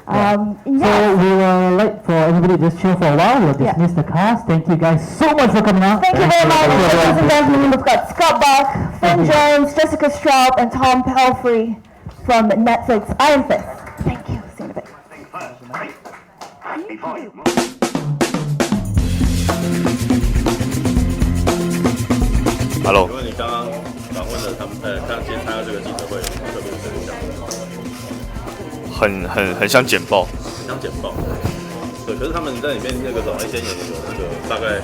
So we will like for everybody to just chill for a while. We'll dismiss the cast. Thank you guys so much for coming out. Thank you very much, ladies and gentlemen. We've got Scott Buck, Finn Jones, Jessica Straub, and Tom Pelfrey from Netflix Iron Fist. Thank you. See you in a bit. Hello。因为你刚刚访问了他们，今天参加这个记者会，有什么特别的分享？很像简报，很像简报。对，可是他们在里面那个找一些演员，那个大概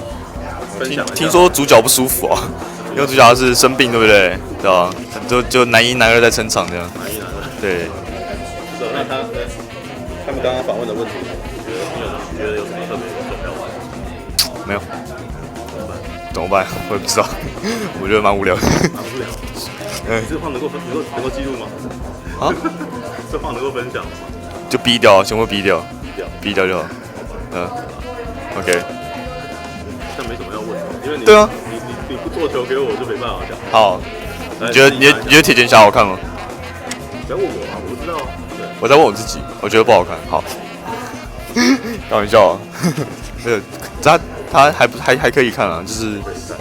分享。听说主角不舒服啊，因为主角是生病，对不对？对吧？就男一男二在撑场这样。男一男二。对。那他们刚刚访问的问题，你觉得有什么特别重要的？没有。怎么办？我也不知道，我觉得蛮无聊的。蛮无聊。这话能够记录吗？啊？这话能够分享吗？就逼掉，全部逼掉，逼掉就好。OK。但没什么要问的，因为对啊，你不做球给我，我就没办法讲。好，你觉得铁拳侠好看吗？不要问我啊，我不知道。对，我在问我自己，我觉得不好看。好，开玩笑啊。他还可以看啊，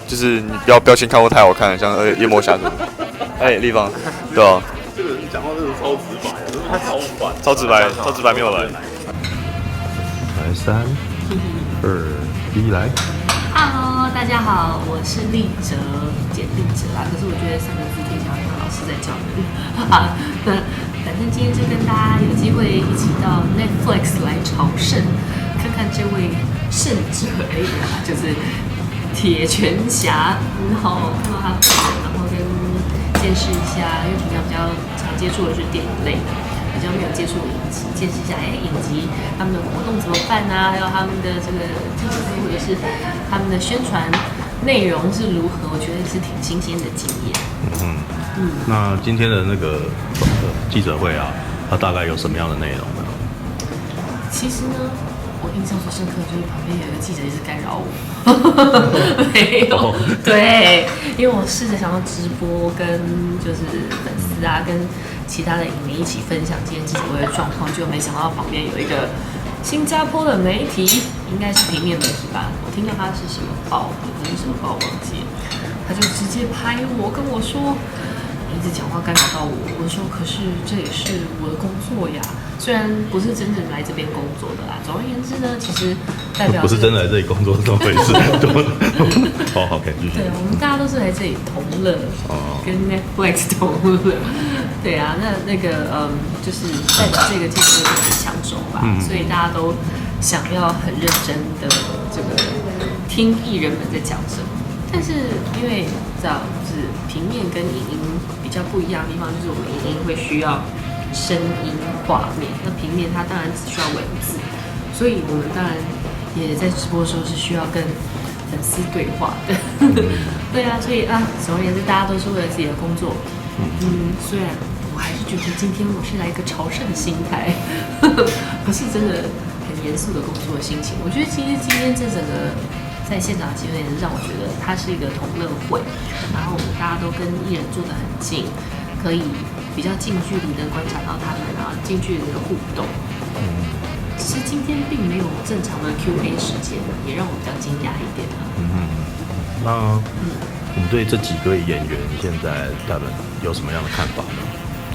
就是你不要先看过太好看了，像夜魔侠什么的。哎，立方，对啊。这个人讲话真的超直白，他超烦。超直白没有来。来3、2、1，来。Hello， 大家好，我是立哲，简立哲啦。可是我觉得3个字听起来像老师在教人。好，那反正今天就跟大家有机会一起到 Netflix 来朝圣，看看这位圣者就是铁拳侠，然后看到他本人，然后跟见识一下，因为平常比较常接触的是电影类的，比较没有接触影集，见识一下影集他们的活动怎么办啊，还有他们的这个记者会或者是他们的宣传内容是如何，我觉得是挺新鲜的经验。那今天的那个记者会啊，它大概有什么样的内容呢？其实呢，我印象最深刻就是旁边有一个记者一直干扰我，没有，对，因为我试着想要直播跟就是粉丝啊，跟其他的影迷一起分享今天记者会的状况，就没想到旁边有一个新加坡的媒体，应该是平面媒体吧，我听到他是什么报，可能是什么报忘记了，他就直接拍我跟我说。一直讲话干扰到我，我说可是这也是我的工作呀，虽然不是真正来这边工作的啦。总而言之呢，其实代表不是真的来这里工作，怎么回事？好，可以继续。对，我们大家都是来这里同乐，跟 Netflix 同乐。对啊，那个就是代表这个记者会很抢手吧，所以大家都想要很认真的这个听艺人们在讲什么。但是因为就是平面跟影音比较不一样的地方，就是我们影音会需要声音画面，那平面它当然只需要文字，所以我们当然也在直播的时候是需要跟粉丝对话的。对啊，所以总而言之，大家都是为了自己的工作。虽然我还是觉得今天我是来一个朝圣的心态，不是真的很严肃的工作的心情。我觉得其实今天这整个。在现场的气氛也是让我觉得它是一个同乐会，然后我们大家都跟艺人坐得很近，可以比较近距离的观察到他们，然后近距离的互动。其实今天并没有正常的 Q&A 时间，也让我比较惊讶一点。那你对这几个演员现在他们有什么样的看法呢？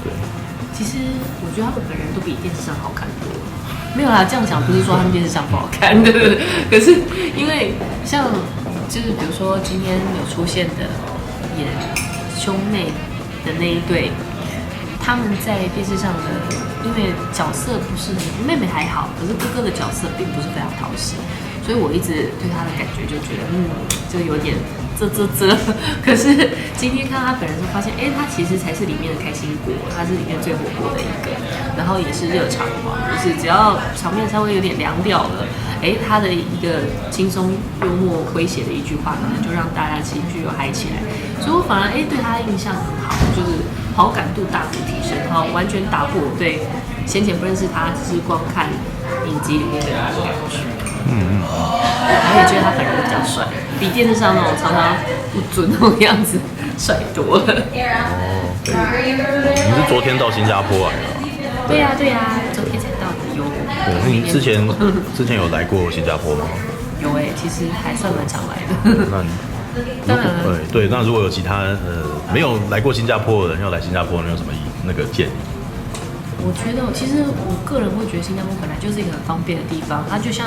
对，其实我觉得他们本人都比电视上好看多了。没有啦，这样讲不是说他们电视上不好看，对不对？可是因为像就是比如说今天有出现的演兄妹的那一对，他们在电视上的因为角色不是妹妹还好，可是哥哥的角色并不是非常讨喜，所以我一直对他的感觉就觉得就有点可是今天看他本人就发现，他其实才是里面的开心果，他是里面最活泼的一个，然后也是热场嘛，就是只要场面稍微有点凉掉了，他的一个轻松幽默诙谐的一句话，可能就让大家情绪又嗨起来，所以我反而对他的印象很好，就是好感度大幅提升，然后完全打破我对先前不认识他，只是光看影集里面的那种感觉。我也觉得他本人比较帅，比电视上那种常常不准那种样子帅多了。你是昨天到新加坡来的？对呀，昨天才到的哟。对，你之前有来过新加坡吗？有其实还算蛮常来的。那对，那如果有其他没有来过新加坡的人要来新加坡，你有什么那个建议？我觉得，其实我个人会觉得新加坡本来就是一个很方便的地方，它就像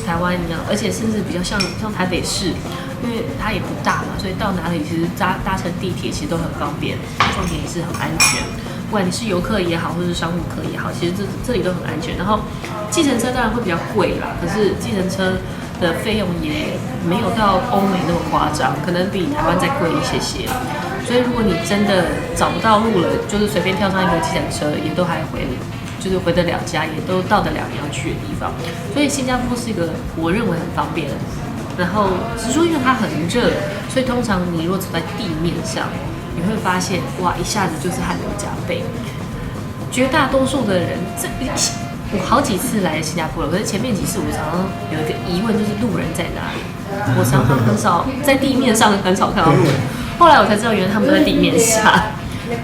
台湾一样，而且甚至比较像台北市，因为它也不大嘛，所以到哪里其实搭乘地铁其实都很方便，重点也是很安全。不管你是游客也好，或是商务客也好，其实这里都很安全。然后计程车当然会比较贵啦，可是计程车的费用也没有到欧美那么夸张，可能比台湾再贵一些。所以如果你真的找不到路了，就是随便跳上一个计程车，也都还回得了家，也都到得了你要去的地方。所以新加坡是一个我认为很方便的。然后只是说因为它很热，所以通常你如果走在地面上，你会发现哇，一下子就是汗流浃背。绝大多数的人，我好几次来新加坡了，可是前面几次我常常有一个疑问，就是路人在哪里？我常常很少在地面上很少看到路人。后来我才知道，原来他们都在地面下。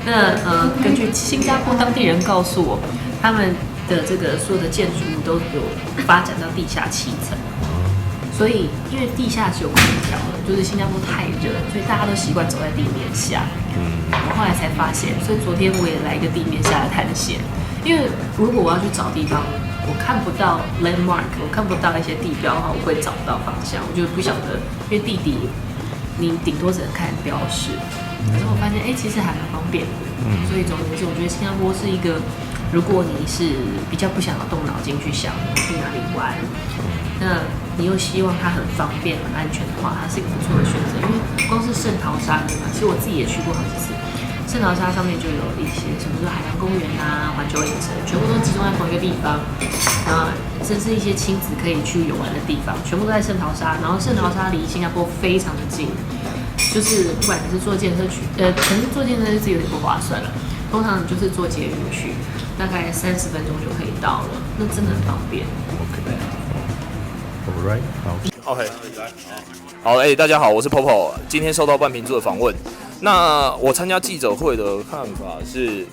那根据新加坡当地人告诉我，他们的这个所有的建筑物都有发展到地下7层，所以因为地下是有空调的，就是新加坡太热，所以大家都习惯走在地面下。我后来才发现，所以昨天我也来一个地面下的探险，因为如果我要去找地方，我看不到 landmark， 我看不到一些地标的话，我会找不到方向，我就不晓得，因为地底你顶多只能看标示。可是我发现，其实还蛮方便的。所以总而言之，我觉得新加坡是一个，如果你是比较不想要动脑筋去想去哪里玩，那你又希望它很方便、很安全的话，它是一个不错的选择。因为光是圣淘沙对吧？其实我自己也去过好几次。圣淘沙上面就有一些什么，海洋公园啊、环球影城，全部都集中在同一个地方。甚至一些亲子可以去游玩的地方，全部都在圣淘沙。然后圣淘沙离新加坡非常的近，就是不管你是坐电车去，可能坐电车是有点不划算了。通常你就是坐捷运去，大概30分钟就可以到了，那真的很方便。Alright， 好 ，OK， 好，大家好，我是 Popo， 今天受到半瓶醋的访问。那我参加记者会的看法是，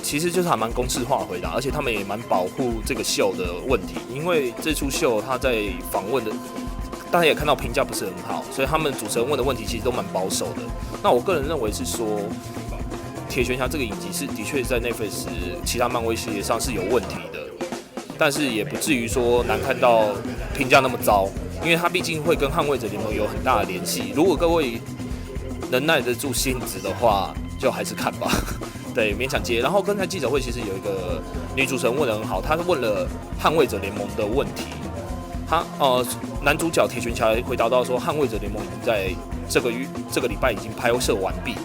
其实就是还蛮公式化的回答，而且他们也蛮保护这个秀的问题，因为这出秀他在访问的，大家也看到评价不是很好，所以他们主持人问的问题其实都蛮保守的。那我个人认为是说，铁拳侠这个影集是的确在 Netflix 其他漫威系列上是有问题的，但是也不至于说难看到评价那么糟，因为它毕竟会跟捍卫者联盟有很大的联系。如果各位能耐得住性子的话，就还是看吧。对，勉强接。然后刚才记者会其实有一个女主持人问得很好，她问了捍卫者联盟的问题。男主角铁拳侠回答到说，捍卫者联盟已经在这个礼拜已经拍摄完毕，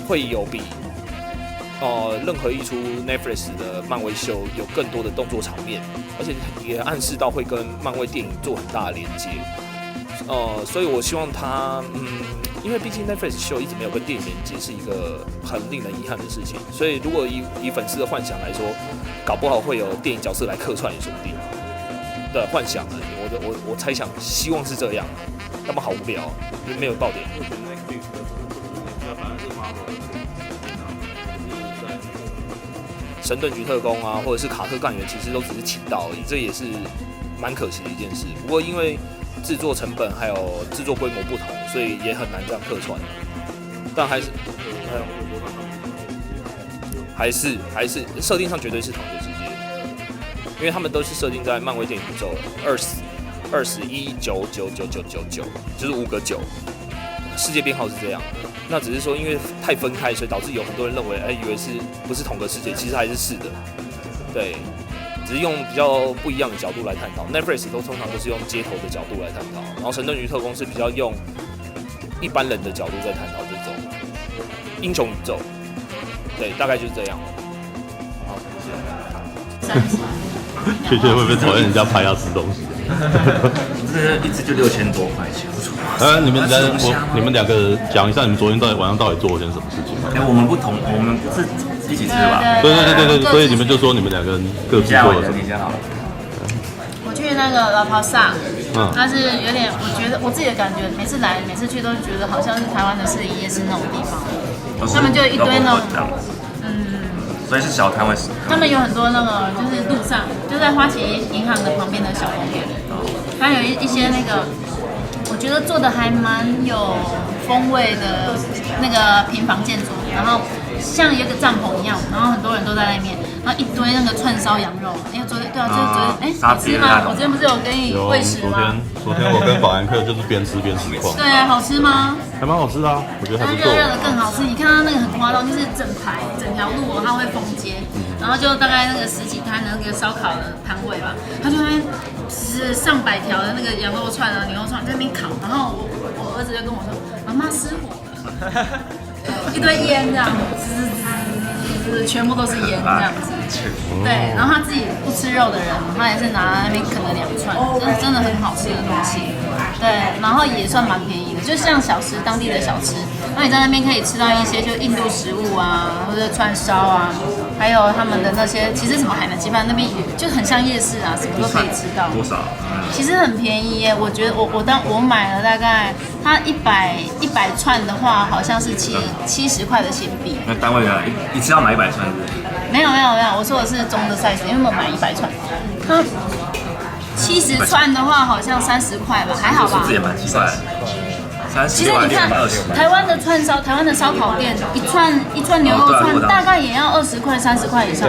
会有比任何一出 Netflix 的漫威秀有更多的动作场面，而且也暗示到会跟漫威电影做很大的连接。所以我希望他，因为毕竟 Netflix 秀一直没有跟电影连接，是一个很令人遗憾的事情。所以如果以粉丝的幻想来说，搞不好会有电影角色来客串也说不定的幻想而已。我猜想，希望是这样，要不好无聊，因为没有爆点。神盾局特工啊，或者是卡特干员，其实都只是请到而已，这也是蛮可惜的一件事。不过因为制作成本还有制作规模不同，所以也很难这样客串。但还是设定上绝对是同一个世界，因为他们都是设定在漫威电影宇宙21999999，就是5个9，世界编号是这样。那只是说因为太分开，所以导致有很多人认为，以为是不是同个世界？其实还是的。对。只是用比较不一样的角度来探讨 ，Netflix 通常都是用街头的角度来探讨，然后神盾局特工是比较用一般人的角度在探讨这种英雄宇宙，对，大概就是这样。好，谢谢。会不会讨厌人家拍要吃东西？这个一只就6000多块钱。你们两个讲一下，你们昨天晚上到底做了些什么事情吗？我们不是一起吃的吧？对，所以你们就说你们两个人各自做了什么？你先好了。我去那个拉帕萨，它是有点，我觉得我自己的感觉，每次去都觉得好像是台湾的士林夜市那种地方，他们就一堆那种，所以是小摊位。他们有很多那个就是路上，就在花旗银行的旁边的小公园，它有一些那个，我觉得做的还蛮有风味的那个平房建筑，然后像一个帐篷一样，然后很多人都在那边。然后一堆那个串烧羊肉，因为昨天就是昨天，好吃吗？我昨天不是有跟你喂食吗？昨天我跟法兰克就是边吃边实况。对啊，好吃吗？还蛮好吃的啊，我觉得还不错。热热的更好吃，你看它那个很夸张，就是整条路它会封街，然后就大概那个10几摊的那个烧烤的摊位吧，它就那边是上百条的那个羊肉串啊、牛肉串在那边烤，然后我儿子就跟我说：“妈妈失火了，一堆烟这样，全部都是烟这样子。”对，然后他自己不吃肉的人，他也是拿那边啃了2串，真的很好吃的东西。对，然后也算蛮便宜的，就像小吃，当地的小吃。那你在那边可以吃到一些就印度食物啊，或者串烧啊，还有他们的那些，其实什么海南鸡饭那边就很像夜市啊，什么都可以吃到。多少？其实很便宜耶，我觉得我买了大概它100串的话，好像是70块的新币。那单位呢？一次要买100串是？没有，我说的是中的 size， 因为我买100串。它70串的话好像30块吧，还好吧？这也蛮奇怪的。其实你看，台湾的串烧，台湾的烧烤店，一串牛肉串大概也要20块、30块以上。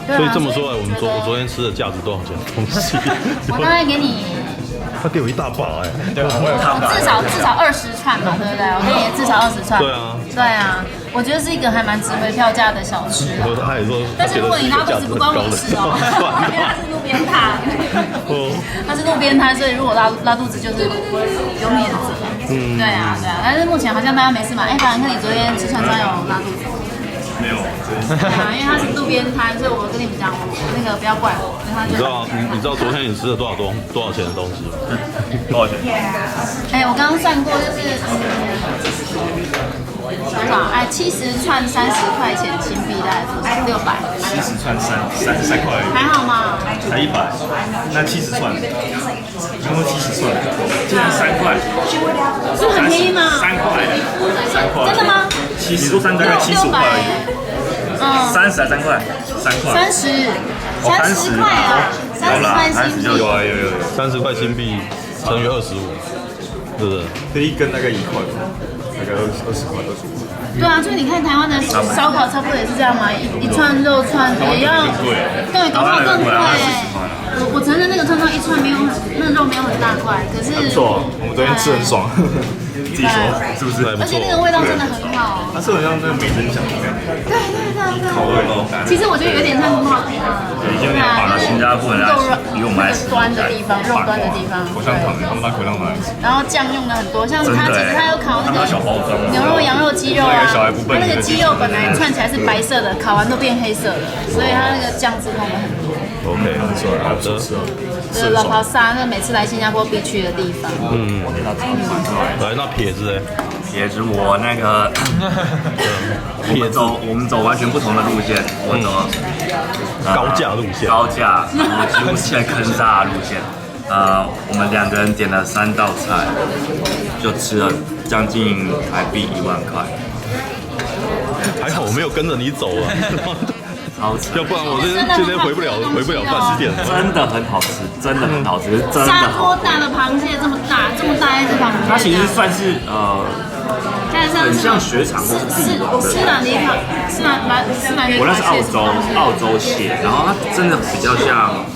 对。所以这么说来，我昨天吃的价值多少钱？东西？我大概给你。他给我一大把哎。对，至少20串嘛，对不对？我给你至少20串。对啊，我觉得是一个还蛮值回票价的小吃。他也说，但是如果你拉肚子不关我的事哦，因为它是路边摊。它是路边摊，所以如果拉肚子就是有免责。对啊，但是目前好像大家没事嘛。法兰克，你昨天吃串烧有拉肚子？没有。对啊，因为它是路边摊，所以我跟你们讲，那个不要怪我。你知道昨天你吃了多少钱的东西吗？多少钱？我刚刚算过，就是多少？70串30块钱新币，大概600。70串3块而已。还好吗？才100，那70串，全部70串，竟然3块，是不是很便宜吗？3块，真的吗？70，你说3大概75块而已。30还3块？3块。30块啊！30块新币。有30块新币乘以25，对不对？这一根大概1块吧，大概20块、25块。对啊，所以你看台湾的烧烤差不多也是这样嘛，一串肉串也要，对，搞不好更贵。我承认那个串烧一串没有那肉没有很大块，可是不错，我们昨天吃很爽，自己说是不是？而且那个味道真的很好。它是很像那个美珍香的感觉。对。烤肉包。其实我觉得有点像很好吃啊。对啊，就是新加坡人比我们还端的地方，肉端的地方。口香糖，他们把口香糖吃。然后酱用的很多，像它其实它有烤那个牛肉、羊肉、鸡肉啊，它那个鸡肉本来串起来是白色的，烤完都变黑色的，所以它那个酱汁弄的很多。OK， 不错，好吃。就是拉帕萨，那每次来新加坡必去的地方。来，那撇子呢？撇子我那个，我们走完全不同的路线，我走高价路线，然后几乎是在坑杀路线。我们2个人点了3道菜，就吃了将近台币1万块。还好我没有跟着你走啊。要不然我今天回不了饭店。真的很好吃，真的很好吃，真的。沙锅大的螃蟹这么大一只螃蟹。它其实算是很像雪场或是帝王的。是哪里螃？是哪里？我那是澳洲蟹，然后它真的比较像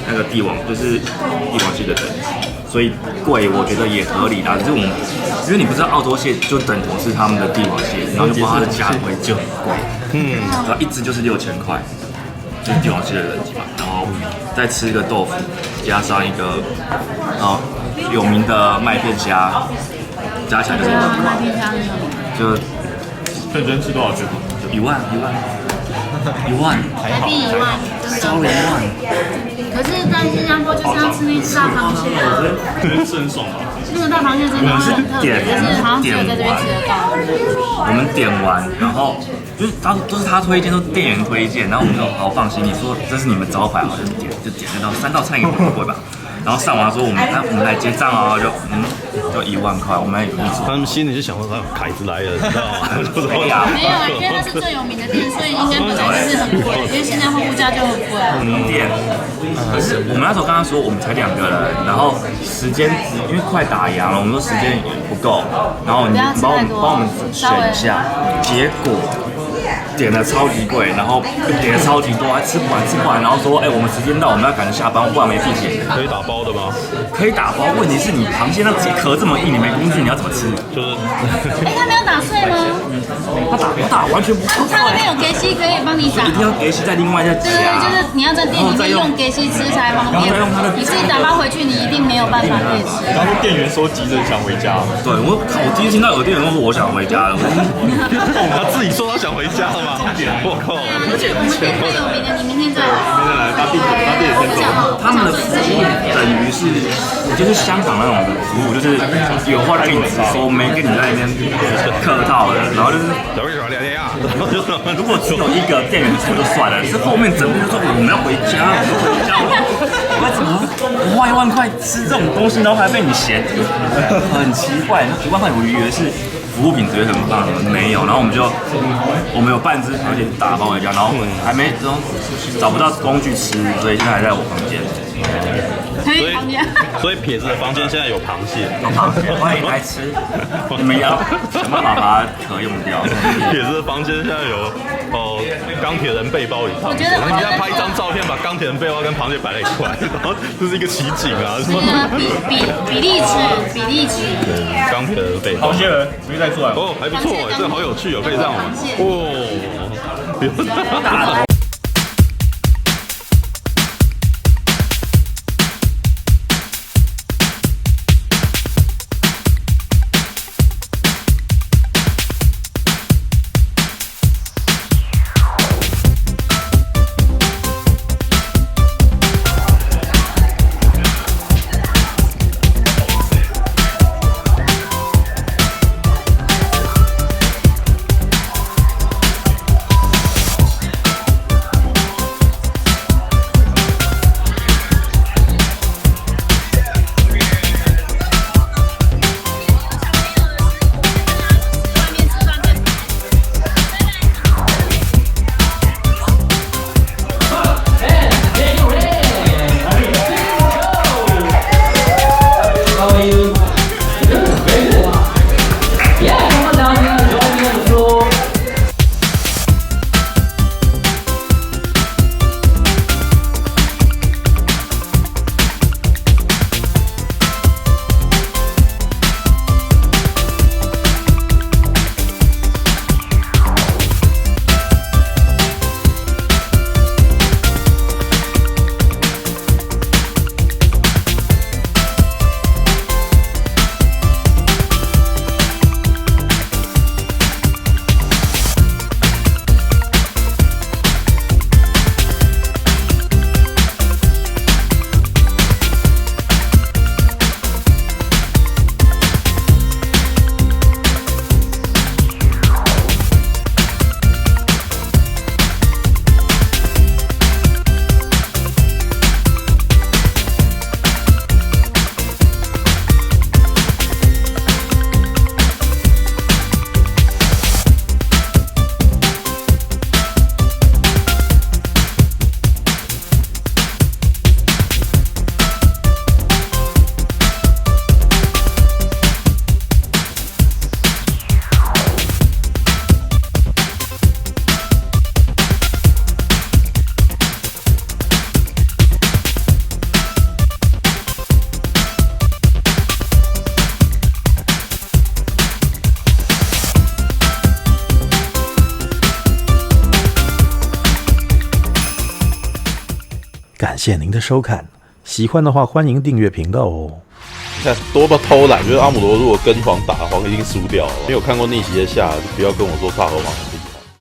那个帝王，就是帝王蟹的等级，所以贵我觉得也合理啦。只是因为你不知道澳洲蟹就等同是他们的帝王蟹，然后就把它的价位就很贵。然后一只就是6000块，就是帝王蟹的等级嘛。然后再吃一个豆腐，加上一个有名的麦片虾，加起来就是麦片虾是什么？就认真吃多少钱？1万，台币1万，烧了1万。可是大在新加坡就是要吃那只大螃蟹啊，是很爽吧？那个大螃蟹真的很特别，就是好像只有在这边吃得到。我们点完，然后就是都是他推荐，都是店员推荐，然后我们就好放心，你说这是你们招牌，好就点那道3道菜也不贵吧。然后上完说我们来结账啊，就1万块，我们还有一组。他们心里就想说，凯子来了，你知道吗？没有，因为它是最有名的店，所以应该本来就是很贵，因为新加坡物价就很贵。店，可是我们那时候跟他说我们才2个人，然后时间因为快打烊了，我们说时间也不够，然后你帮我们选一下，结果。点的超级贵，然后点的超级多，还吃不完，然后说，我们时间到，我们要赶着下班，不然没地铁。可以打包的吗？可以打包，问题是你螃蟹那壳这么硬，你没工具，你要怎么吃？就是，他没有打碎吗？他打完全不碎。他那边有给西可以帮你打，一定要给西再另外再夹。对，就是你要在店里面用给西吃才方便。你自己打包回去，你一定没有办法可以吃。然后店员说急着想回家。对，我第一次听到有店员说我想回家了，他自己说他想回家了。我靠！而且我们店太有名了，你明天再来。他店也先走。他们的服务等于是，就是香港那种的服务，就是有话跟你直说，没跟你在那边客套的，然后就是如果只有一个店员出就算了，是后面整天就说我们要回家，我怎么我花1万块吃这种东西，然后还被你嫌，很奇怪。1万块我以为是。服务品质也很棒，没有，然后我们有半只螃蟹打包回家，然后还没找不到工具吃，所以现在还在我房间。所以撇子的房间现在有螃蟹，欢迎来吃，你们要想办法把它壳用掉。撇子的房间现在有钢铁人背包一套，我们现在拍一张照片，把钢铁人背包跟螃蟹摆在一块，然后这是一个奇景啊！比例尺，钢铁人背包，螃蟹人没带出来哦，还不错哎，这好有趣哦，可以让我们哦，不用打了。感谢您的收看，喜欢的话欢迎订阅频道哦。你看多么偷懒，就是阿姆罗如果跟黄打黄一定输掉了。没有看过逆袭的下，就不要跟我说大河马。